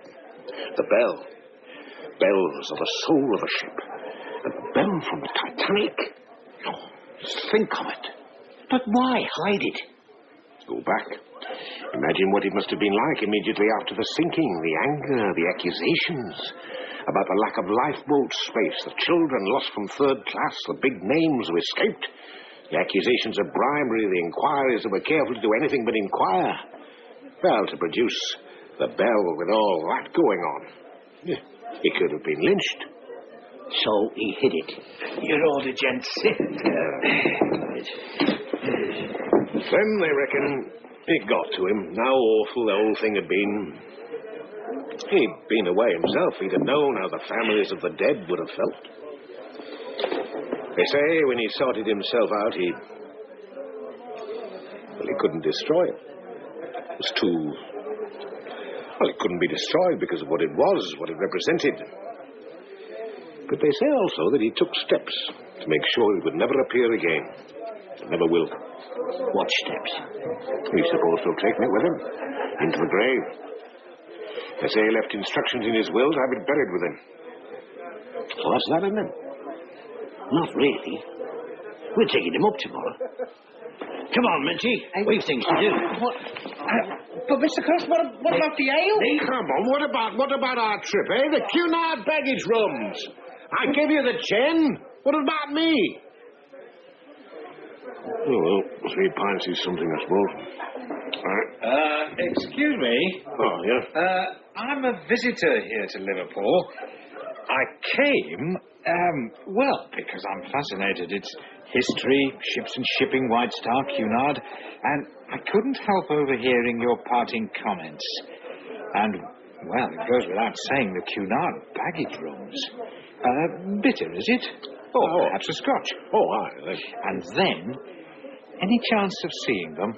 S2: the bell. Bells are the soul of a ship. A bell from the Titanic. Oh, think of it.
S11: But why hide it?
S2: Go back. Imagine what it must have been like immediately after the sinking, the anger, the accusations about the lack of lifeboat space, the children lost from third class, the big names who escaped. The accusations of bribery, the inquiries that were careful to do anything but inquire. Well, to produce the bell with all that going on. He could have been lynched.
S11: So he hid it.
S14: Your order, gents.
S2: Then, they reckon, it got to him how awful the whole thing had been. He'd been away himself. He'd have known how the families of the dead would have felt. They say when he sorted himself out, he couldn't destroy it. It was too... Well, it couldn't be destroyed because of what it was, what it represented. But they say also that he took steps to make sure it would never appear again. It never will.
S11: What steps?
S2: He's supposed to have taken it with him, into the grave. They say he left instructions in his will to have it buried with him. So what's that in them?
S11: Not really. We're taking him up tomorrow. Come on, Minty. We've things to do.
S10: But, Mr. Crust, what about the ale?
S2: Come on, what about our trip, eh? The Cunard baggage rooms. I gave you the 10. What about me? Oh, well, 3 pints is something, I suppose.
S1: Excuse me.
S2: Oh, yeah?
S1: I'm a visitor here to Liverpool. I came, because I'm fascinated. It's history, ships and shipping, White Star, Cunard, and I couldn't help overhearing your parting comments. And, well, it goes without saying, the Cunard baggage rooms. Bitter, is it? Or perhaps a scotch.
S2: Oh, aye.
S1: And then, any chance of seeing them?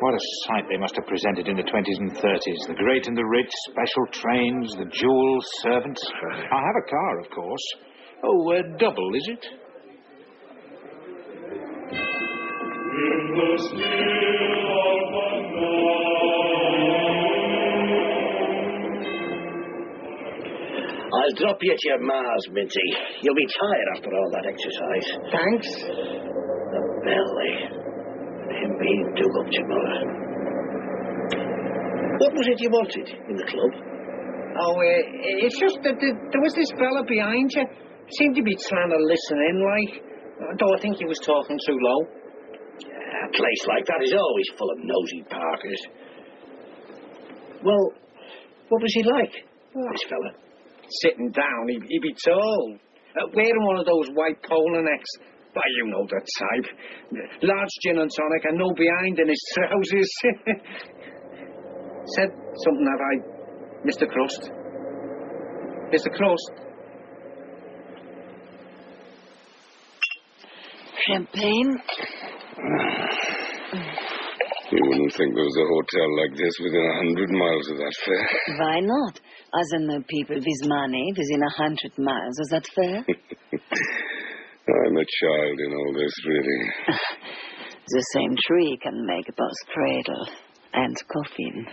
S1: What a sight they must have presented in the 20s and 30s. The great and the rich, special trains, the jewels, servants. I have a car, of course. Oh, double, is it?
S13: In the still of the night.
S11: I'll drop you at your Mars, Minty. You'll be tired after all that exercise.
S10: Thanks.
S11: The bell, him being dug up tomorrow. What was it you wanted in the club?
S10: Oh, it's just that there was this fella behind you. Seemed to be trying to listen in, like. Though I think he was talking too low.
S11: A place like that is always full of nosy parkers. Well, what was he like, this fella?
S10: Sitting down, he'd be tall. Wearing one of those white polo necks. But you know the type. Large gin and tonic and no behind in his trousers. Said something that Mr. Crust. Mr. Crust.
S8: Champagne?
S3: You wouldn't think there was a hotel like this within 100 miles of that fair.
S8: Why not? As I know people with money within 100 miles. Was that fair?
S3: I'm a child in all this, really.
S8: The same tree can make both cradle and coffin.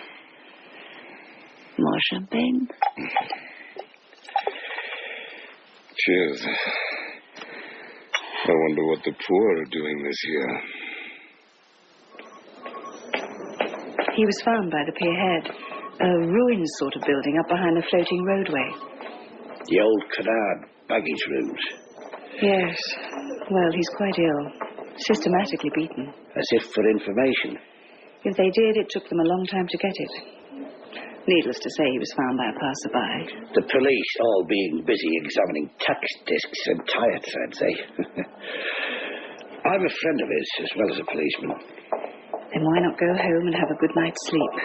S8: More champagne?
S3: Cheers. I wonder what the poor are doing this year.
S6: He was found by the pier head. A ruined sort of building up behind a floating roadway.
S11: The old Cunard baggage rooms.
S6: Yes. Well, he's quite ill. Systematically beaten.
S11: As if for information.
S6: If they did, it took them a long time to get it. Needless to say, he was found by a passerby.
S11: The police all being busy examining tax discs and tires, I'd say. I'm a friend of his, as well as a policeman.
S6: Then why not go home and have a good night's sleep?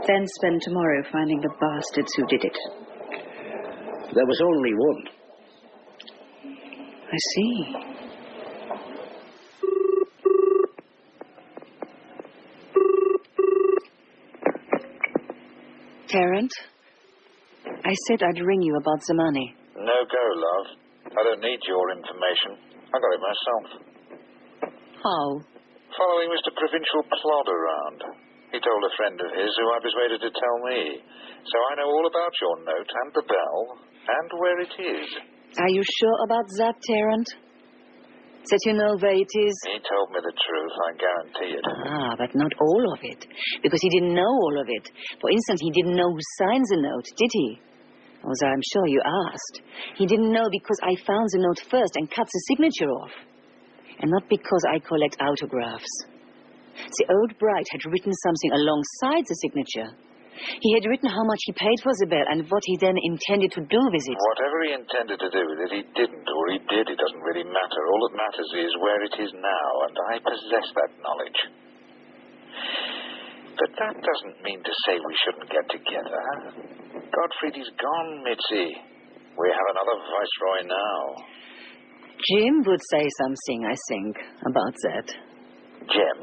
S6: Then spend tomorrow finding the bastards who did it.
S11: There was only one.
S6: I see. Tarrant, I said I'd ring you about the money.
S15: No go, love. I don't need your information. I got it myself.
S8: How?
S15: Following Mr. Provincial Plod around. He told a friend of his who I persuaded to tell me. So I know all about your note and the bell and where it is.
S8: Are you sure about that, Tarrant? That you know where it is?
S15: He told me the truth, I guarantee it.
S8: Ah, but not all of it. Because he didn't know all of it. For instance, he didn't know who signed the note, did he? Although I'm sure you asked. He didn't know because I found the note first and cut the signature off. And not because I collect autographs. The old bride had written something alongside the signature. He had written how much he paid for the bell and what he then intended to do with it.
S15: Whatever he intended to do with it, he didn't, or he did. It doesn't really matter. All that matters is where it is now, and I possess that knowledge. But that doesn't mean to say we shouldn't get together. Gottfried is gone, Mitzi. We have another viceroy now.
S8: Jim would say something, I think, about that.
S15: Jim?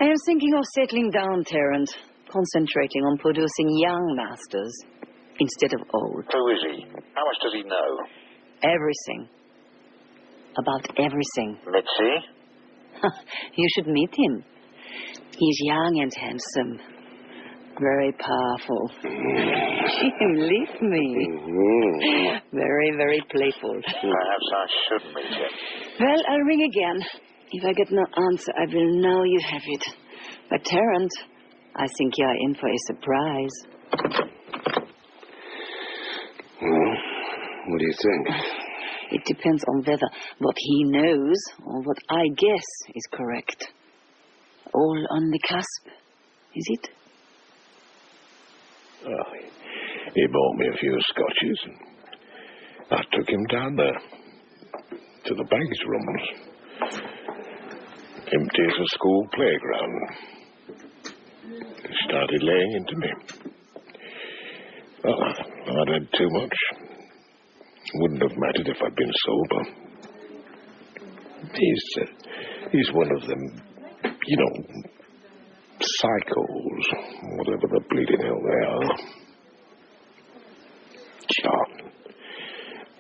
S8: I am thinking of settling down, Tarrant. Concentrating on producing young masters instead of old.
S15: Who is he? How much does he know?
S8: Everything. About everything.
S15: Mitzi?
S8: You should meet him. He's young and handsome. Very powerful. Jim, leave me. Very, very playful.
S15: Perhaps I should meet him.
S8: Well, I'll ring again. If I get no answer, I will know you have it. But Tarrant, I think you are in for a surprise.
S3: Well, what do you think?
S8: It depends on whether what he knows or what I guess is correct. All on the cusp, is it?
S2: Oh, he bought me a few scotches, and I took him down there to the baggage rooms. Empty as a school playground. He started laying into me. Well, I'd had too much. Wouldn't have mattered if I'd been sober. He's one of them, you know, psychos, whatever the bleeding hell they are. John,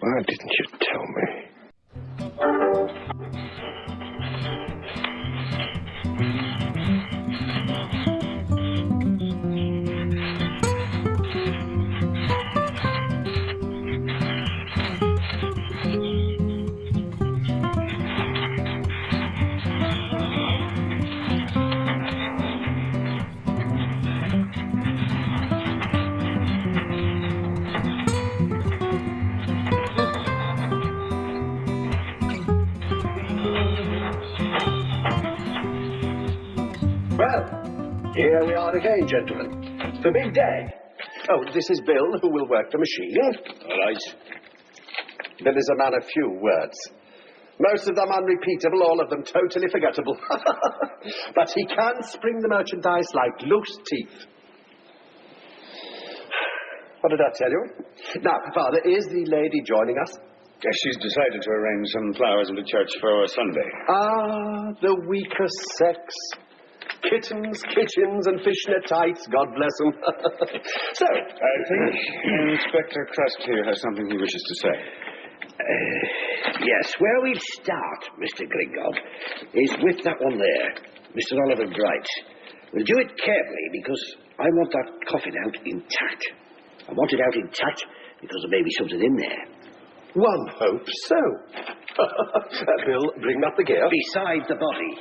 S2: why didn't you tell me?
S14: Well, here we are again, gentlemen. The big day. Oh, this is Bill, who will work the machine.
S17: All right.
S14: Bill is a man of few words. Most of them unrepeatable, all of them totally forgettable. But he can spring the merchandise like loose teeth. What did I tell you? Now, Father, is the lady joining us?
S17: Yes, she's decided to arrange some flowers in the church for Sunday.
S14: Ah, the weaker sex. Kittens, kitchens, and fishnet tights, God bless them. So,
S17: I think Inspector Crust here has something he wishes to say.
S11: Yes, where we'll start, Mr. Gringold, is with that one there, Mr. Oliver Bright. We'll do it carefully because I want that coffin out intact. I want it out intact because there may be something in there.
S14: One hopes so. Bill, bring up the gear.
S11: Beside the body.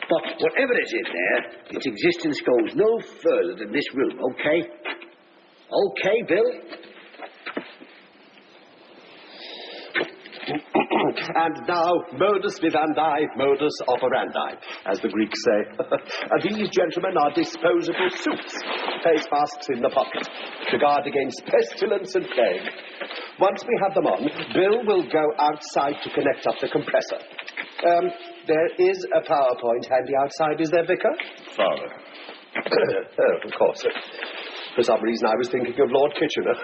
S11: But whatever is in there, its existence goes no further than this room, okay? Okay, Bill?
S14: And now, modus vivendi, modus operandi, as the Greeks say. These gentlemen are disposable suits, face masks in the pocket, to guard against pestilence and plague. Once we have them on, Bill will go outside to connect up the compressor. There is a PowerPoint handy outside, is there, Vicar?
S17: Father.
S14: Oh, of course. For some reason, I was thinking of Lord Kitchener.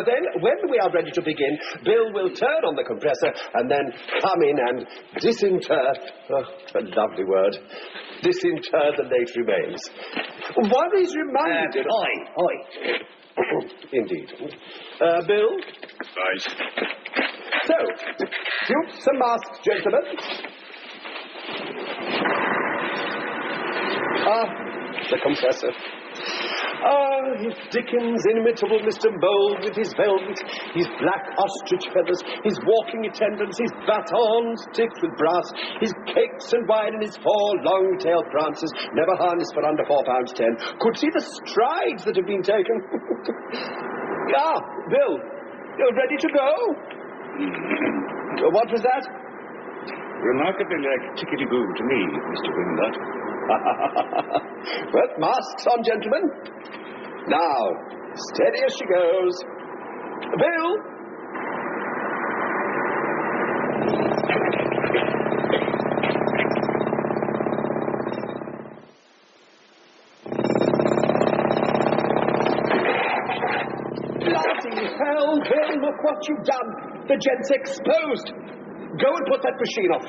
S14: Then, when we are ready to begin, Bill will turn on the compressor and then come in and disinter... Oh, a lovely word. Disinter the late remains. One is reminded...
S11: Oi.
S14: Indeed. Bill?
S17: Right.
S14: So, suits and masks, gentlemen. The compressor. Dickens' inimitable Mr. Mole with his velvet, his black ostrich feathers, his walking attendants, his batons tipped with brass, his cakes and wine, and his 4 long-tailed prances, never harnessed for under £4.10, could see the strides that have been taken. Bill, you're ready to go? What was that?
S17: remarkably like tickety-boo to me, Mr. Gringott.
S14: Well, masks on, gentlemen. Now, steady as she goes. Bill! Bloody hell, Bill, look what you've done. The gent's exposed. Go and put that machine off.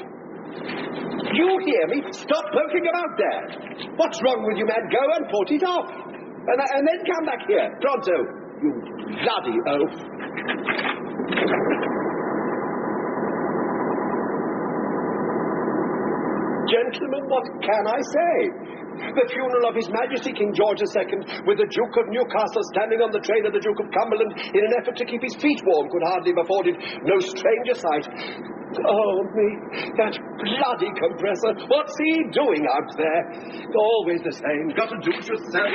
S14: You hear me? Stop poking about there. What's wrong with you, man? Go and put it off. And then come back here. Pronto. You bloody oaf. Gentlemen, what can I say? The funeral of His Majesty King George II, with the Duke of Newcastle standing on the train of the Duke of Cumberland in an effort to keep his feet warm, could hardly have afforded no stranger sight. Oh, me, that bloody compressor. What's he doing out there? Always the same. Got to do it yourself.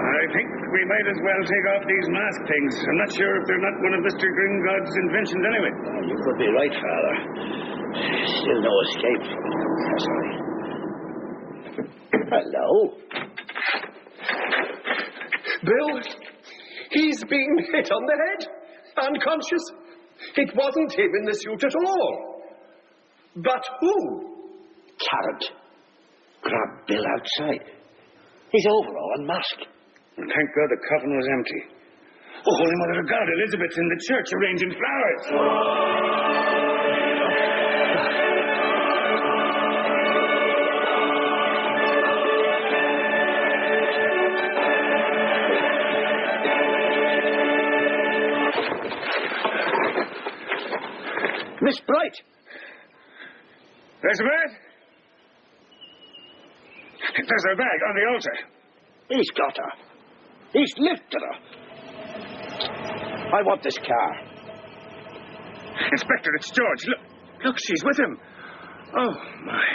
S16: I think we might as well take off these mask things. I'm not sure if they're not one of Mr. Gringott's inventions anyway.
S11: Oh, you could be right, Father. Still no escape from the compressor.
S14: Hello. Bill, he's been hit on the head. Unconscious. It wasn't him in the suit at all. But who?
S11: Tarrant. Grabbed Bill outside. His overall and mask.
S16: Well, thank God the coffin was empty. Oh, Holy Mother of God, Elizabeth's in the church arranging flowers.
S11: Miss Bright!
S16: Elizabeth? There's her bag on the altar.
S11: He's got her. He's lifted her. I want this car.
S16: Inspector, it's George. Look, she's with him. Oh, my.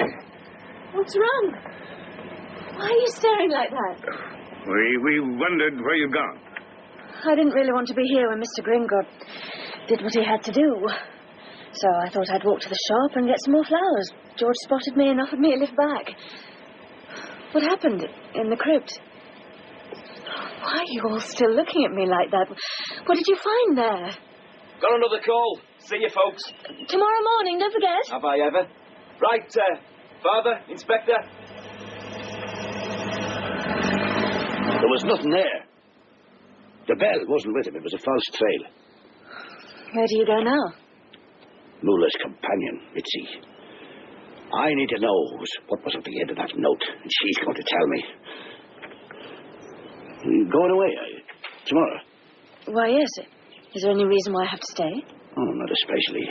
S6: What's wrong? Why are you staring like that?
S16: We wondered where you'd gone.
S6: I didn't really want to be here when Mr. Gringott did what he had to do. So I thought I'd walk to the shop and get some more flowers. George spotted me and offered me a lift back. What happened in the crypt? Why are you all still looking at me like that? What did you find there?
S7: Got another call. See you, folks.
S6: Tomorrow morning, don't forget.
S7: Have I ever? Right, Father, Inspector.
S11: There was nothing there. The bell wasn't with him. It was a false trail.
S6: Where do you go now?
S11: Mueller's companion, Mitzi. I need to know what was at the end of that note, and she's going to tell me. You going away, are you? Tomorrow?
S6: Why, yes. Is there any reason why I have to stay?
S11: Oh, not especially.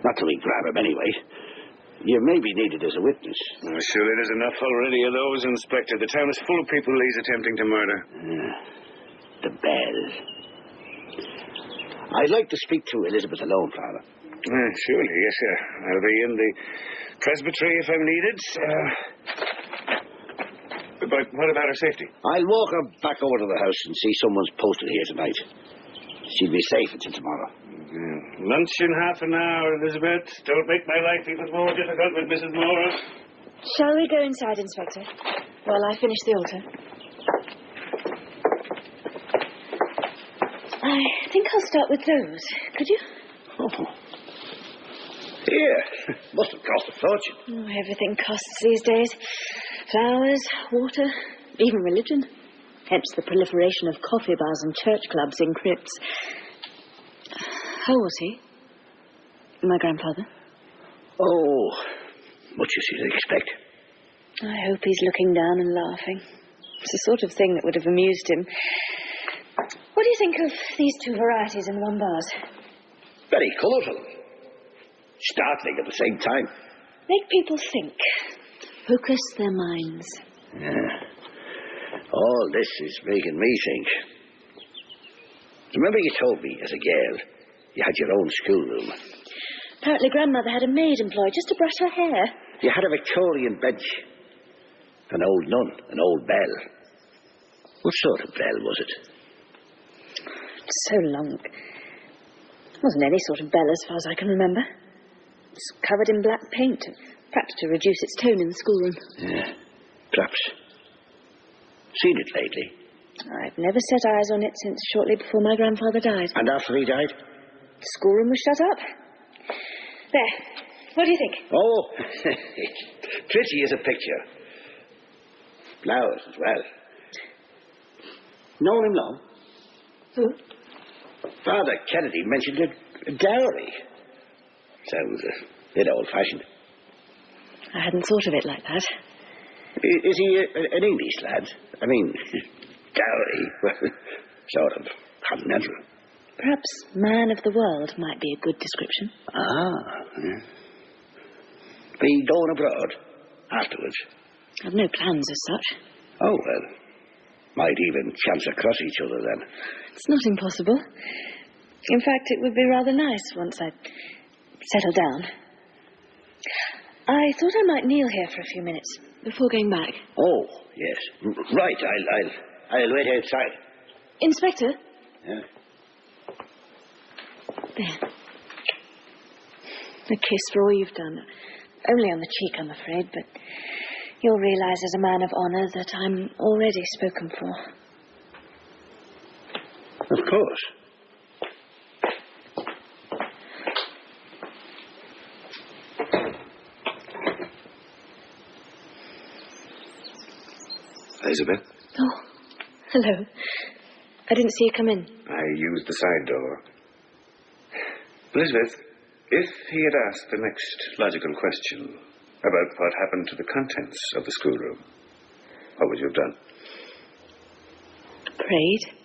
S11: Not till we grab him, anyway. You may be needed as a witness.
S16: Oh, surely there's enough already of those, Inspector. The town is full of people he's attempting to murder.
S11: The bell. I'd like to speak to Elizabeth alone, Father.
S16: Surely, yes, sir. I'll be in the presbytery if I'm needed. But what about her safety?
S11: I'll walk her back over to the house and see someone's posted here tonight. She'll be safe until tomorrow.
S16: Lunch in half an hour, Elizabeth. Don't make my life even more difficult with Mrs. Morris.
S6: Shall we go inside, Inspector, while I finish the altar? I think I'll start with those. Could you?
S11: Oh. Here. Must have cost a fortune.
S6: Oh, everything costs these days. Flowers, water, even religion. Hence the proliferation of coffee bars and church clubs in crypts. How was he? My grandfather?
S11: Oh, much as you'd expect.
S6: I hope he's looking down and laughing. It's the sort of thing that would have amused him. What do you think of these two varieties in one vase?
S11: Very colourful. Startling at the same time.
S6: Make people think. Focus their minds.
S11: Yeah. All this is making me think. Remember you told me, as a girl, you had your own schoolroom.
S6: Apparently Grandmother had a maid employed just to brush her hair.
S11: You had a Victorian bench. An old nun, an old bell. What sort of bell was it?
S6: So long. Wasn't any sort of bell as far as I can remember. It's covered in black paint, perhaps to reduce its tone in the schoolroom.
S11: Yeah, perhaps. Seen it lately?
S6: I've never set eyes on it since shortly before my grandfather died.
S11: And after he died?
S6: The schoolroom was shut up. There. What do you think?
S11: Oh, pretty as a picture. Flowers as well. Known him long?
S6: Who?
S11: Father Kennedy mentioned a dowry. Sounds a bit old-fashioned.
S6: I hadn't thought of it like that.
S11: Is he an English lad? I mean, dowry. Sort of continental.
S6: Perhaps man of the world might be a good description.
S11: Yeah. Be going abroad afterwards?
S6: I've no plans as such.
S11: Oh, well. Might even chance across each other then.
S6: It's not impossible. In fact, it would be rather nice once I'd settled down. I thought I might kneel here for a few minutes before going back.
S11: Oh, yes. Right, I'll wait outside.
S6: Inspector?
S11: Yeah?
S6: There. A kiss for all you've done. Only on the cheek, I'm afraid, but you'll realise as a man of honour that I'm already spoken for.
S11: Of course.
S3: Elizabeth?
S6: Oh, hello. I didn't see you come in.
S3: I used the side door. Elizabeth, if he had asked the next logical question about what happened to the contents of the schoolroom, what would you have done?
S6: Prayed.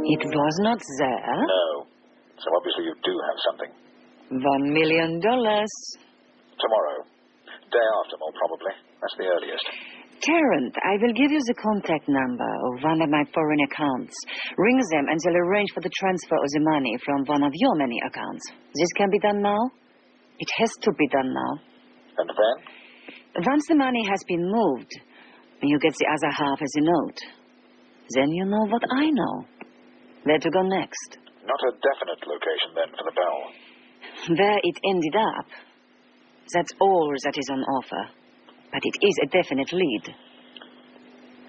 S8: It was not there.
S15: No. So obviously you do have something.
S8: $1 million.
S15: Tomorrow. Day after, more probably. That's the earliest.
S8: Tarrant, I will give you the contact number of one of my foreign accounts. Ring them and they'll arrange for the transfer of the money from one of your many accounts. This can be done now? It has to be done now.
S15: And then?
S8: Once the money has been moved, you get the other half as a note. Then you know what I know. Where to go next.
S15: Not a definite location, then, for the bell.
S8: Where it ended up. That's all that is on offer. But it is a definite lead.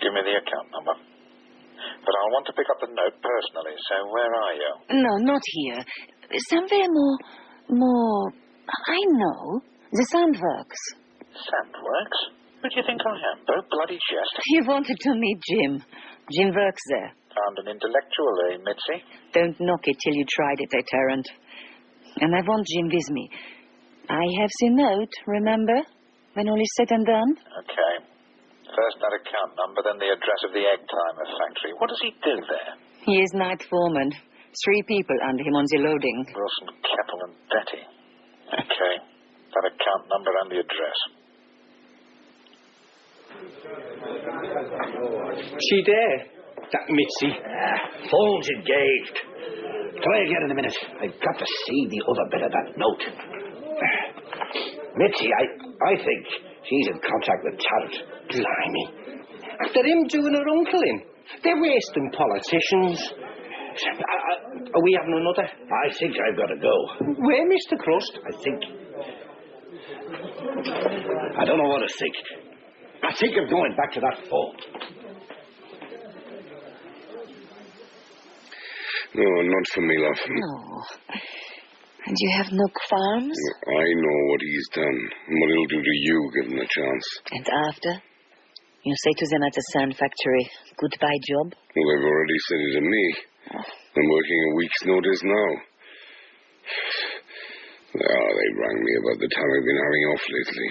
S15: Give me the account number. But I'll want to pick up the note personally, so where are you?
S8: No, not here. Somewhere more... I know. The Sandworks.
S15: Sandworks? Who do you think I am? Don't bloody jest.
S8: You wanted to meet Jim. Jim works there.
S15: Found an intellectual, eh, Mitzi?
S8: Don't knock it till you tried it, Tarrant. And I want Jim with me. I have the note, remember? When all is said and done?
S15: Okay. First that account number, then the address of the egg timer factory. What does he do there?
S8: He is night foreman. 3 people under him on the loading.
S15: Wilson, Keppel, and Betty. Okay. That account number and the address.
S11: She there? That Mitzi. Phone's engaged. Try again in a minute. I've got to see the other bit of that note. Mitzi, I think she's in contact with Tarrant.
S10: Blimey. After him doing her uncle in. They're wasting politicians. Are we having another?
S11: I think I've got to go.
S10: Where, Mr. Crust?
S11: I don't know what to think. I think of going back to that phone.
S3: No, not for me, love.
S8: No. And you have no qualms?
S3: I know what he's done and what he'll do to you given the chance.
S18: And after? You say to them at the sand factory, goodbye job?
S3: Well, they've already said it to me. I'm working a week's notice now. They rang me about the time I've been having off lately.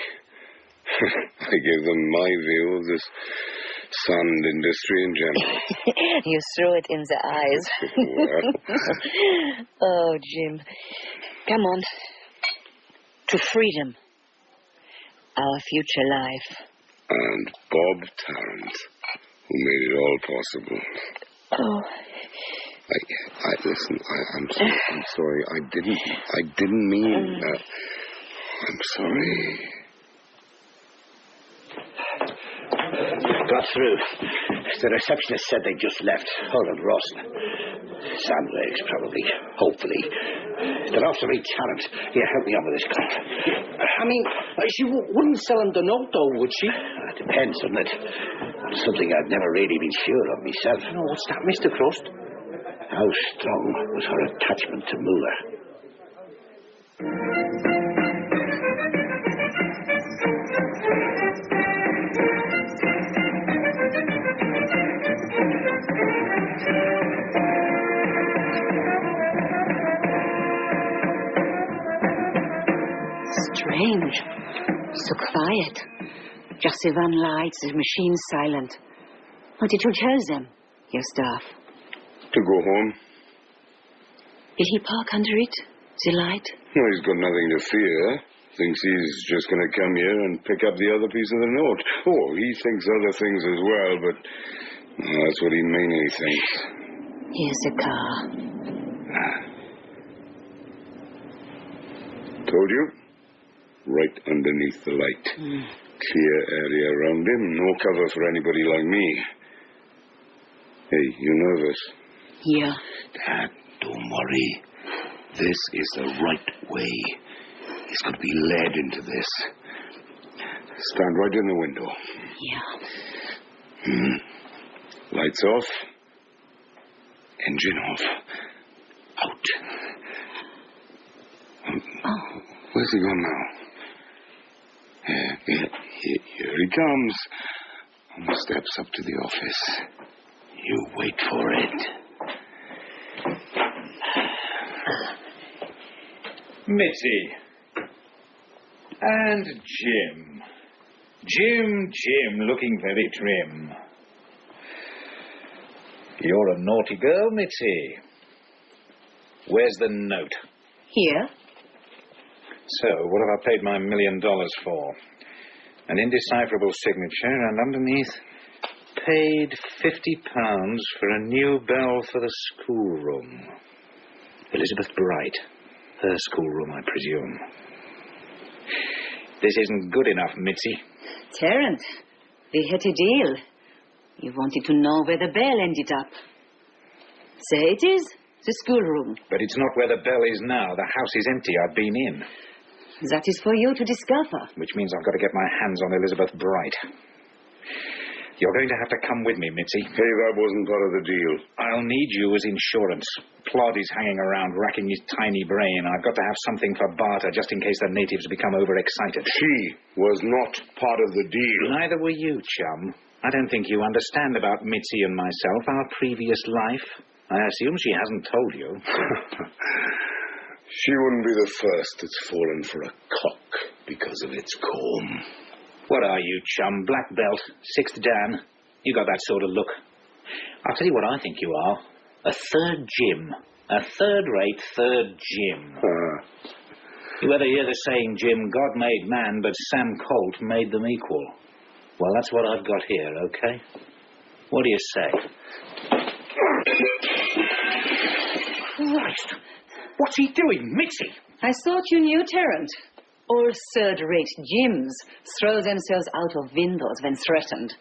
S3: I gave them my view of this sand industry in general.
S18: You threw it in the eyes. Oh, Jim. Come on. To freedom. Our future life.
S3: And Bob Tarrant, who made it all possible.
S18: Oh.
S3: Listen, I'm sorry. I didn't mean that. I'm sorry.
S11: Got through. The receptionist said they just left. Holland Rawson. Sandlegs, probably. Hopefully. They're off to meet Tarrant. Here, help me on with this car.
S7: I mean, she wouldn't sell him the note, though, would she?
S11: It depends, doesn't it? It's something I've never really been sure of myself.
S7: No, what's that, Mr. Crust?
S11: How strong was her attachment to Muller?
S8: Strange. So quiet. Just the one light, the machine silent. What did you tell them, your staff?
S3: To go home.
S8: Will he park under it, the light?
S3: Well, he's got nothing to fear. Thinks he's just going to come here and pick up the other piece of the note. Oh, he thinks other things as well, but that's what he mainly thinks.
S8: Here's the car.
S3: Told you? Right underneath the light. Clear area around him. No cover for anybody like me. Hey, you nervous?
S8: Yeah.
S11: Dad, don't worry. This is the right way. He's going to be led into this.
S3: Stand right in the window.
S8: Yeah.
S3: Lights off. Engine off. Out. Where's he gone now? Here he comes. On the steps up to the office. You wait for it.
S1: Mitzi. And Jim. Jim, looking very trim. You're a naughty girl, Mitzi. Where's the note?
S8: Here.
S1: So, what have I paid my $1 million for? An indecipherable signature, and underneath, paid £50 for a new bell for the schoolroom. Elizabeth Bright. Her schoolroom, I presume. This isn't good enough, Mitzi.
S8: Tarrant, we had a deal. You wanted to know where the bell ended up. Say it is, the schoolroom.
S1: But it's not where the bell is now. The house is empty. I've been in.
S8: That is for you to discover.
S1: Which means I've got to get my hands on Elizabeth Bright. You're going to have to come with me, Mitzi.
S3: Hey, that wasn't part of the deal.
S1: I'll need you as insurance. Plod is hanging around, racking his tiny brain. I've got to have something for barter, just in case the natives become overexcited.
S3: She was not part of the deal.
S1: Neither were you, chum. I don't think you understand about Mitzi and myself, our previous life. I assume she hasn't told you.
S3: She wouldn't be the first that's fallen for a cock because of its comb.
S1: What are you, chum? Black belt, 6th Dan. You got that sort of look. I'll tell you what I think you are. A third Jim. A third-rate third Jim. You ever hear the saying, Jim, God made man, but Sam Colt made them equal? Well, that's what I've got here, okay? What do you say?
S7: Christ! What's he doing, Mitzi?
S8: I thought you knew Tarrant. All third-rate Jims throw themselves out of windows when threatened.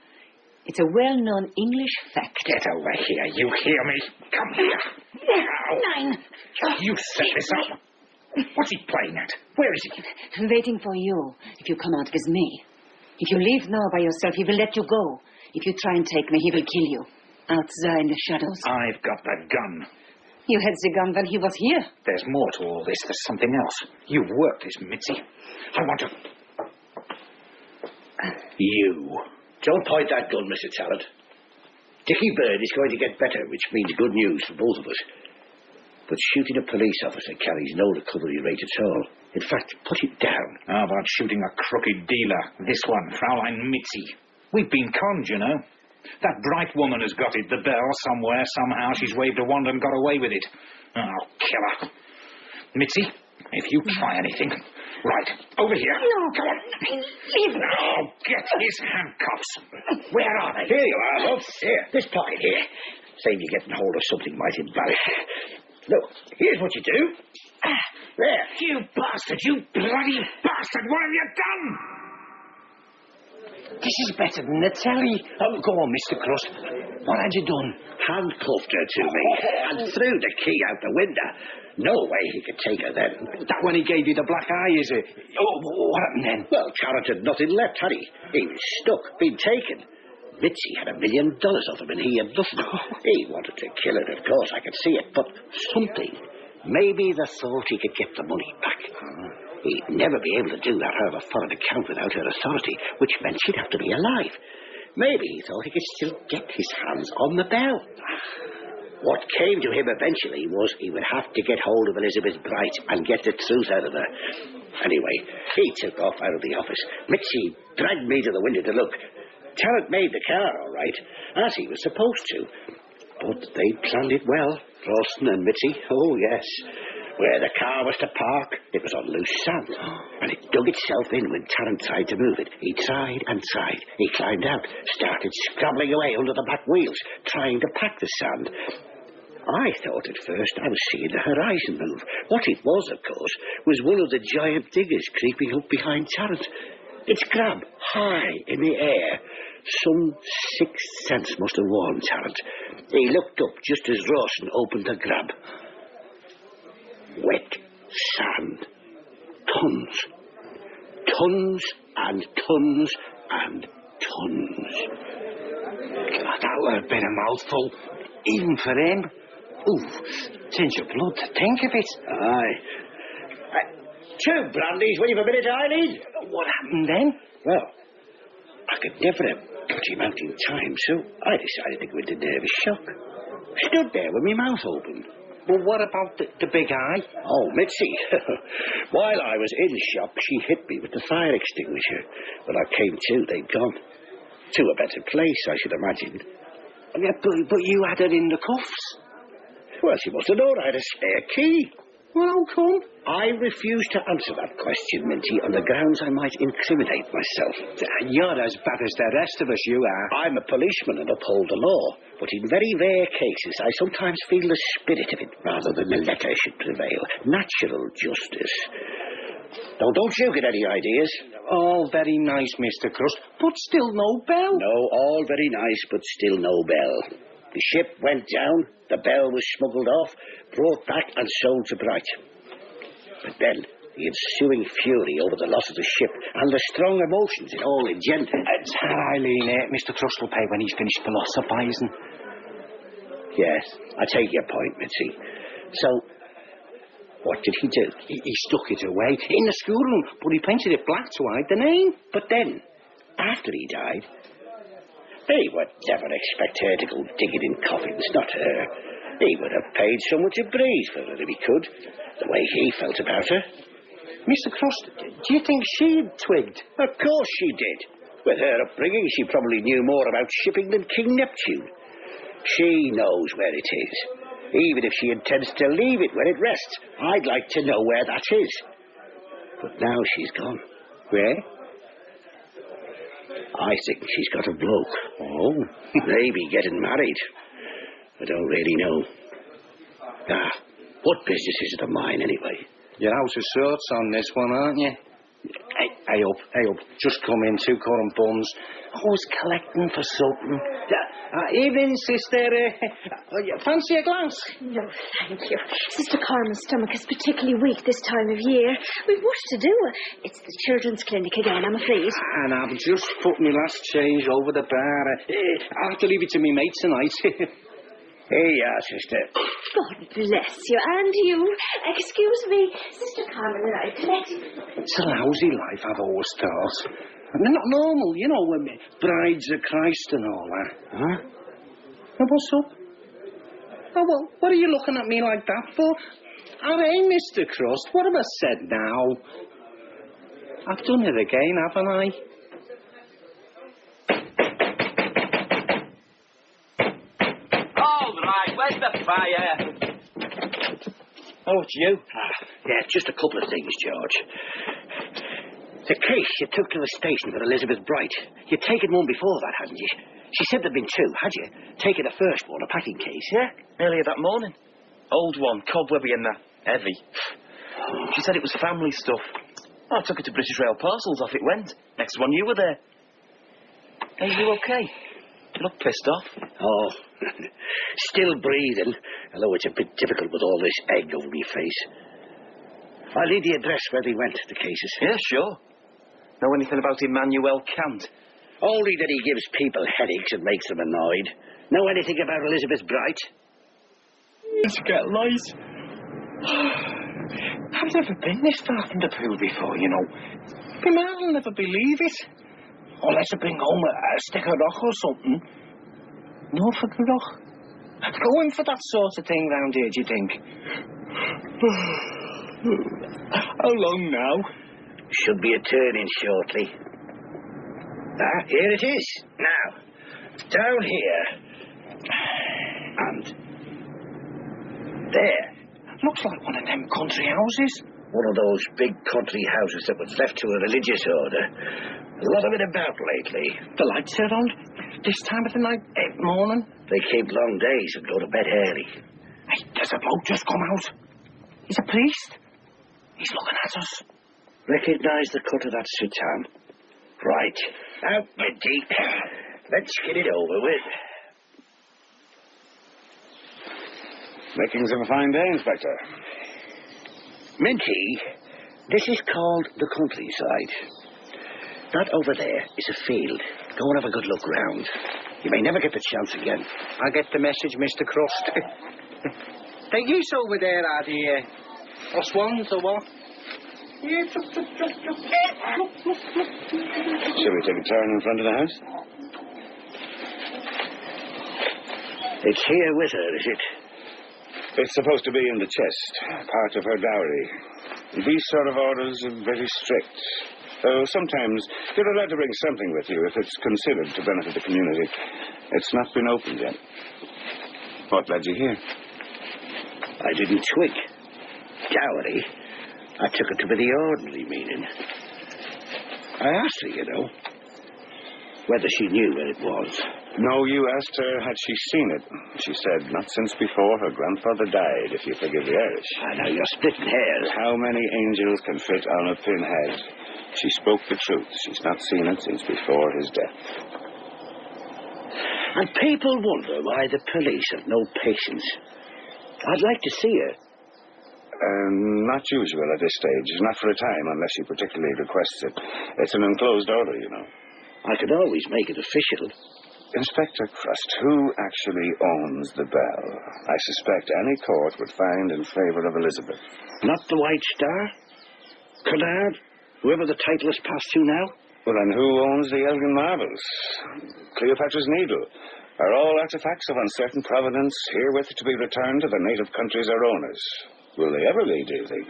S8: It's a well-known English fact.
S1: Get away here, you hear me? Come here.
S8: Nine.
S1: You set this up. What's he playing at? Where is he?
S8: Waiting for you, if you come out with me. If you leave now by yourself, he will let you go. If you try and take me, he will kill you. Out there in the shadows.
S1: I've got the gun.
S12: You had the gun when he was here.
S19: There's more to all this. There's something else. You've worked this, Mitzi. I want to...
S11: You. Don't point that gun, Mr. Tarrant. Dickie Bird is going to get better, which means good news for both of us. But shooting a police officer carries no recovery rate at all. In fact, put it down.
S19: How about shooting a crooked dealer? This one, Fraulein Mitzi. We've been conned, you know. That bright woman has got it, the bell, somewhere, somehow. She's waved a wand and got away with it. I'll kill her. Mitzi, if you try anything... Right, over here.
S12: No,
S19: come on.
S12: leave me.
S19: Now, get his handcuffs. Where are they?
S11: Here you are, love. Here, this pocket here. Save you getting hold of something might embarrass. Look, here's what you do. There.
S19: You bastard, you bloody bastard. What have you done?
S11: This is better than the telly. Oh, go on, Mr. Crust. What had you done? Handcuffed her to me and threw the key out the window. No way he could take her then.
S7: That when he gave you the black eye, is it? Oh, what happened then?
S11: Well, Tarrant had nothing left, had he? He was stuck, been taken. Mitzi had $1 million of him and he had nothing. He wanted to kill her, of course, I could see it, but something. Maybe the thought he could get the money back. He'd never be able to do that out of a foreign account without her authority, which meant she'd have to be alive. Maybe he thought he could still get his hands on the bell. What came to him eventually was he would have to get hold of Elizabeth Bright and get the truth out of her. Anyway, he took off out of the office. Mitzi dragged me to the window to look. Tarrant made the car, all right, as he was supposed to. But they planned it well, Ralston and Mitzi. Oh, yes. Where the car was to park, it was on loose sand. And it dug itself in when Tarrant tried to move it. He tried and tried. He climbed out, started scrabbling away under the back wheels, trying to pack the sand. I thought at first I was seeing the horizon move. What it was, of course, was one of the giant diggers creeping up behind Tarrant. Its grab, high in the air. Some sixth sense must have warned Tarrant. He looked up just as Rawson opened the grab. Wet sand. Tons. Tons and tons and tons.
S7: God, that were a bit of mouthful. Even for him. Ooh, sends your blood to think of it.
S11: Aye. 2 brandies when you've a minute, Eileen.
S7: What happened then?
S11: Well, I could never have put him out in time, so I decided to go into nervous shock. Stood there with my mouth open.
S7: Well, what about the big eye?
S11: Oh, Mitzi. While I was in shock, she hit me with the fire extinguisher. When I came to, they'd gone. To a better place, I should imagine.
S7: Yeah, but you had it in the cuffs.
S11: Well, she must have known I had a spare key.
S7: Well, how come?
S11: I refuse to answer that question, Minty, on the grounds I might incriminate myself.
S7: You're as bad as the rest of us, you are.
S11: I'm a policeman and uphold the law, but in very rare cases I sometimes feel the spirit of it rather than the letter should prevail. Natural justice. Now, don't you get any ideas?
S7: All very nice, Mr. Crust, but still no bell.
S11: No, all very nice, but still no bell. The ship went down, the bell was smuggled off, brought back and sold to Bright. But then, the ensuing fury over the loss of the ship and the strong emotions it all engendered...
S7: Eileen, Mr. Crust will pay when he's finished philosophising.
S11: Yes, I take your point, Mitzi. So, what did he do?
S7: He stuck it away in the schoolroom, but he painted it black to hide the name.
S11: But then, after he died... He would never expect her to go digging in coffins, not her. He would have paid someone to breathe for her if he could, the way he felt about her.
S7: Mr. Crust, do you think she'd twigged?
S11: Of course she did. With her upbringing, she probably knew more about shipping than King Neptune. She knows where it is. Even if she intends to leave it where it rests, I'd like to know where that is. But now she's gone.
S7: Where?
S11: I think she's got a bloke.
S7: Oh.
S11: Maybe getting married. I don't really know. What business is it of mine, anyway?
S7: You're out of sorts on this one, aren't you? Hey up. Just come in, 2 currant buns. I was collecting for something. Evening, sister. Fancy a glass?
S6: No, thank you. Sister Carmen's stomach is particularly weak this time of year. We've much to do. It's the children's clinic again, I'm afraid.
S7: And I've just put my last change over the bar. I'll have to leave it to me mate tonight.
S11: Here you are, sister.
S6: God bless you, and you. Excuse me, Sister Carmen and I collected.
S11: It's a lousy life, I've always thought. And they're not normal, you know, with brides of Christ and all that. Huh? Now, what's up? Oh, well, what are you looking at me like that for? All right, Mr. Crust, what have I said now? I've done it again, haven't I?
S9: All right, where's the fire?
S11: Oh, it's you? Yeah, just a couple of things, George. The case you took to the station for Elizabeth Bright. You'd taken one before that, hadn't you? She said there'd been two, had you? Taken the first one, a packing case.
S7: Yeah, earlier that morning. Old one, cobwebby and that. Heavy. She said it was family stuff. I took it to British Rail Parcels, off it went. Next one, you were there. Are you okay? You look pissed off.
S11: Oh, still breathing, although it's a bit difficult with all this egg over my face. I'll leave the address where they went, the cases.
S7: Yeah, sure. Know anything about Immanuel Kant?
S11: Only that he gives people headaches and makes them annoyed. Know anything about Elizabeth Bright?
S7: Let's get light. I've never been this far from the pool before, you know. My man will never believe it. Unless I bring home a stick of rock or something. No for the rock. I'd go in for that sort of thing round here, do you think? How long now?
S11: Should be a turn-in shortly. Ah, here it is. Now, down here. And there.
S7: Looks like one of them country houses.
S11: One of those big country houses that was left to a religious order. A lot of it about lately.
S7: The lights are on. This time of the night, morning.
S11: They keep long days and go to bed early.
S7: Hey, there's a bloke just come out. He's a priest. He's looking at us.
S11: Recognise the cut of that soutane. Right. Out, Minty. Let's get it over with.
S17: Makings of a fine day, Inspector.
S11: Minty, this is called the countryside. That over there is a field. Go and have a good look round. You may never get the chance again.
S10: I get the message, Mr. Crust. The geese over there are the... or swans or what?
S17: Shall we take a turn in front of the house?
S11: It's here with her, is it?
S17: It's supposed to be in the chest, part of her dowry. These sort of orders are very strict. Though sometimes you're allowed to bring something with you if it's considered to benefit the community. It's not been opened yet. What led you here?
S11: I didn't twig. Dowry? I took it to be the ordinary meaning. I asked her, you know, whether she knew where it was.
S17: No, you asked her had she seen it. She said not since before her grandfather died, if you forgive the Irish.
S11: I know you're splitting hairs.
S17: How many angels can fit on a pinhead? She spoke the truth. She's not seen it since before his death.
S11: And people wonder why the police have no patience. I'd like to see her.
S17: Not usual at this stage. Not for a time, unless she particularly requests it. It's an enclosed order, you know.
S11: I could always make it official.
S17: Inspector Crust, who actually owns the bell? I suspect any court would find in favour of Elizabeth.
S11: Not the White Star? Cunard? Whoever the title is passed to now?
S17: Well, then who owns the Elgin marbles? Cleopatra's Needle? Are all artefacts of uncertain provenance herewith to be returned to the native countries or owners? Will they ever be, do you think?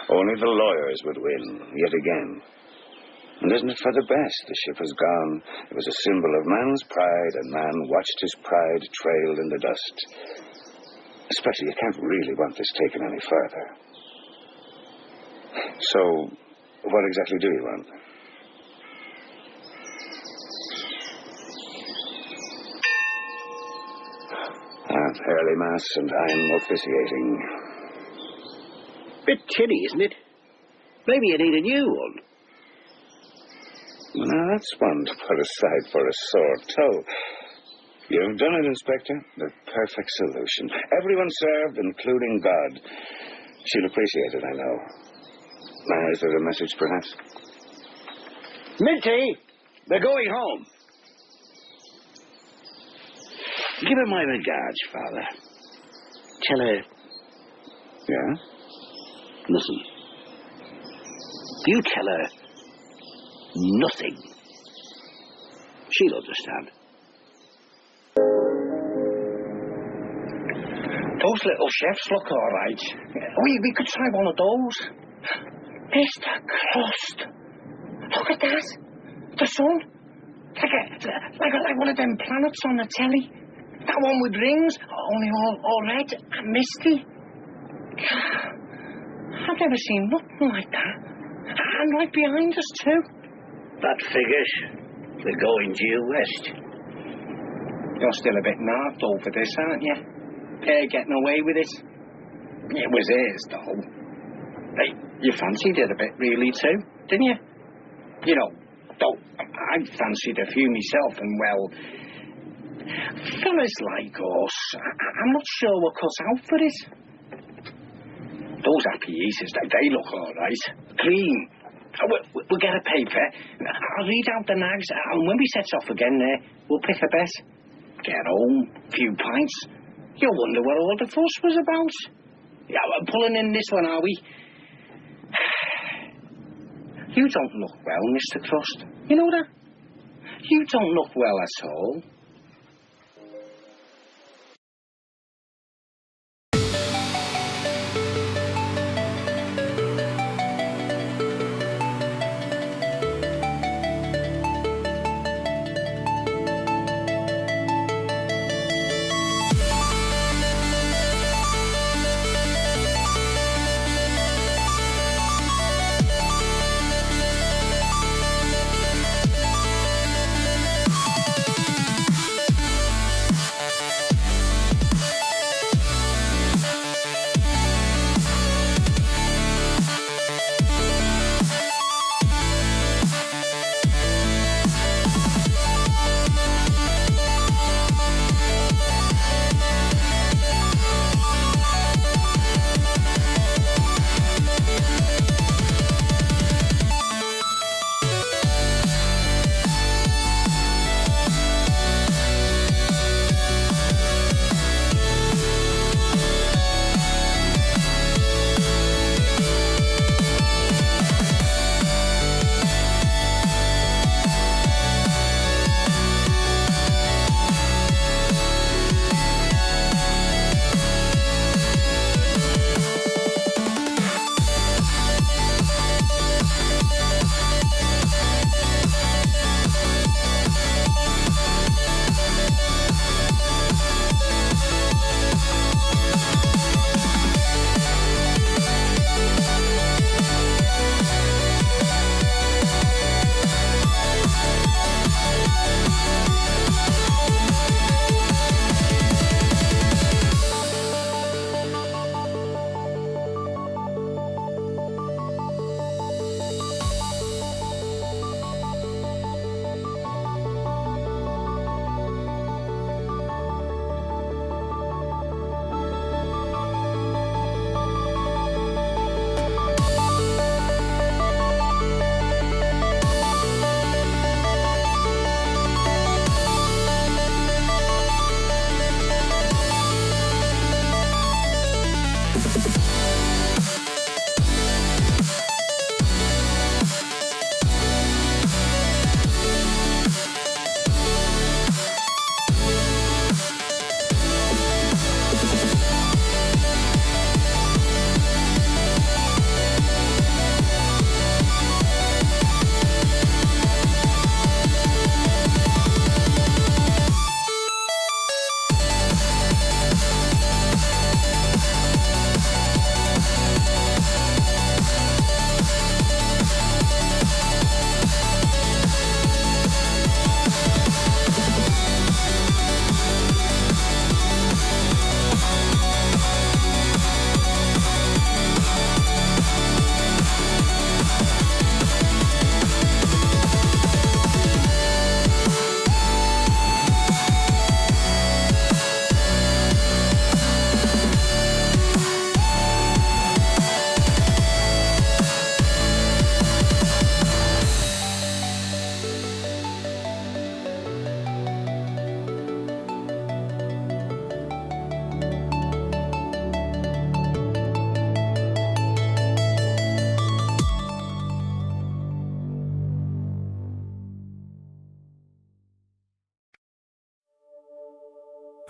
S17: Only the lawyers would win, yet again. And isn't it for the best the ship has gone? It was a symbol of man's pride, and man watched his pride trailed in the dust. Especially, you can't really want this taken any further. So, what exactly do you want? Early Mass, and I'm officiating.
S11: Bit tinny, isn't it? Maybe you need a new one.
S17: Now, that's one to put aside for a sore toe. You've done it, Inspector. The perfect solution. Everyone served, including God. She'll appreciate it, I know. Now, is there a message, perhaps?
S11: Minty, we're going home. Give her my regards, Father. Tell her...
S17: Yeah?
S11: Listen. You tell her nothing. She'll understand.
S10: Those little chefs look all right. We could try one of those. Mr. Crust. Look at that. The sun. Like one of them planets on the telly. That one with rings, only all red and misty. I've never seen nothing like that. And right behind us, too.
S11: That figures. We're going due west.
S10: You're still a bit narked over this, aren't you? They're getting away with it. It was his, though. Hey, you fancied it a bit, really, too, didn't you? You know, though, I fancied a few myself, and, well, fellas like us, I'm not sure we're cut out for it. Those happy Easters, they look all right. Clean. We'll get a paper. I'll read out the nags, and when we set off again there, we'll pick a bet. Get home, few pints. You'll wonder what all the fuss was about. Yeah, we're pulling in this one, are we? You don't look well, Mr. Crust. You know that? You don't look well at all.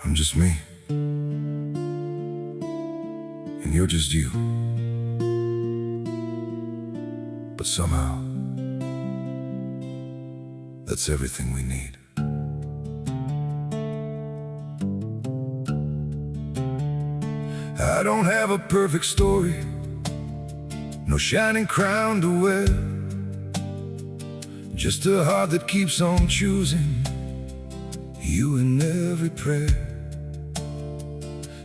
S20: I'm just me, and you're just you. But somehow, that's everything we need. I don't have a perfect story, no shining crown to wear, just a heart that keeps on choosing you in every prayer.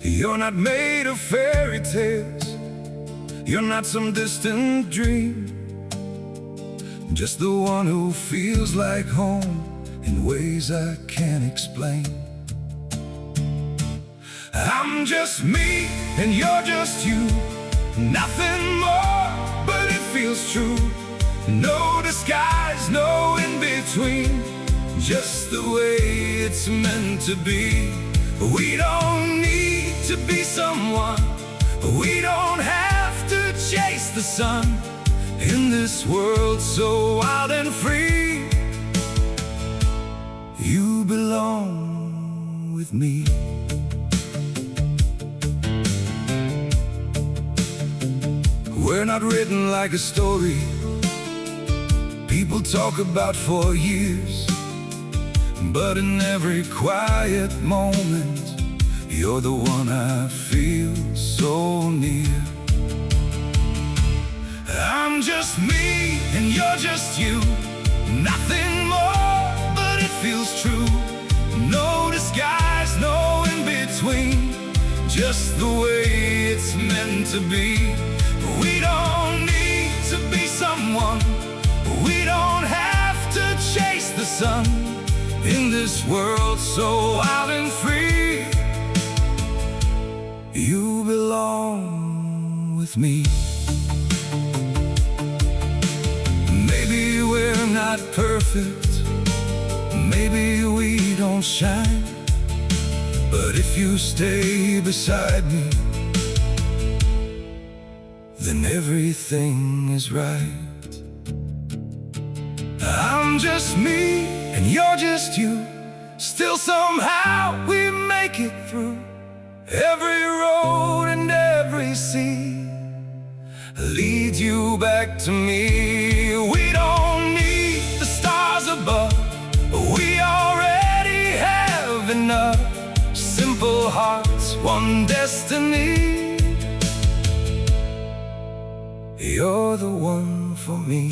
S20: You're not made of fairy tales, you're not some distant dream, just the one who feels like home in ways I can't explain. I'm just me and you're just you, nothing more, but it feels true. No disguise, no in between, just the way it's meant to be. We don't need to be someone, we don't have to chase the sun. In this world so wild and free, you belong with me. We're not written like a story people talk about for years, but in every quiet moment, you're the one I feel so near. I'm just me and you're just you, nothing more, but it feels true. No disguise, no in between, just the way it's meant to be. We don't need to be someone, we don't have to chase the sun. In this world so wild and free, you belong with me. Maybe we're not perfect, maybe we don't shine, but if you stay beside me, then everything is right. I'm just me and you're just you, still somehow we make it through every road and every sea. Lead you back to me. We don't need the stars above, we already have enough. Simple hearts, one destiny. You're the one for me.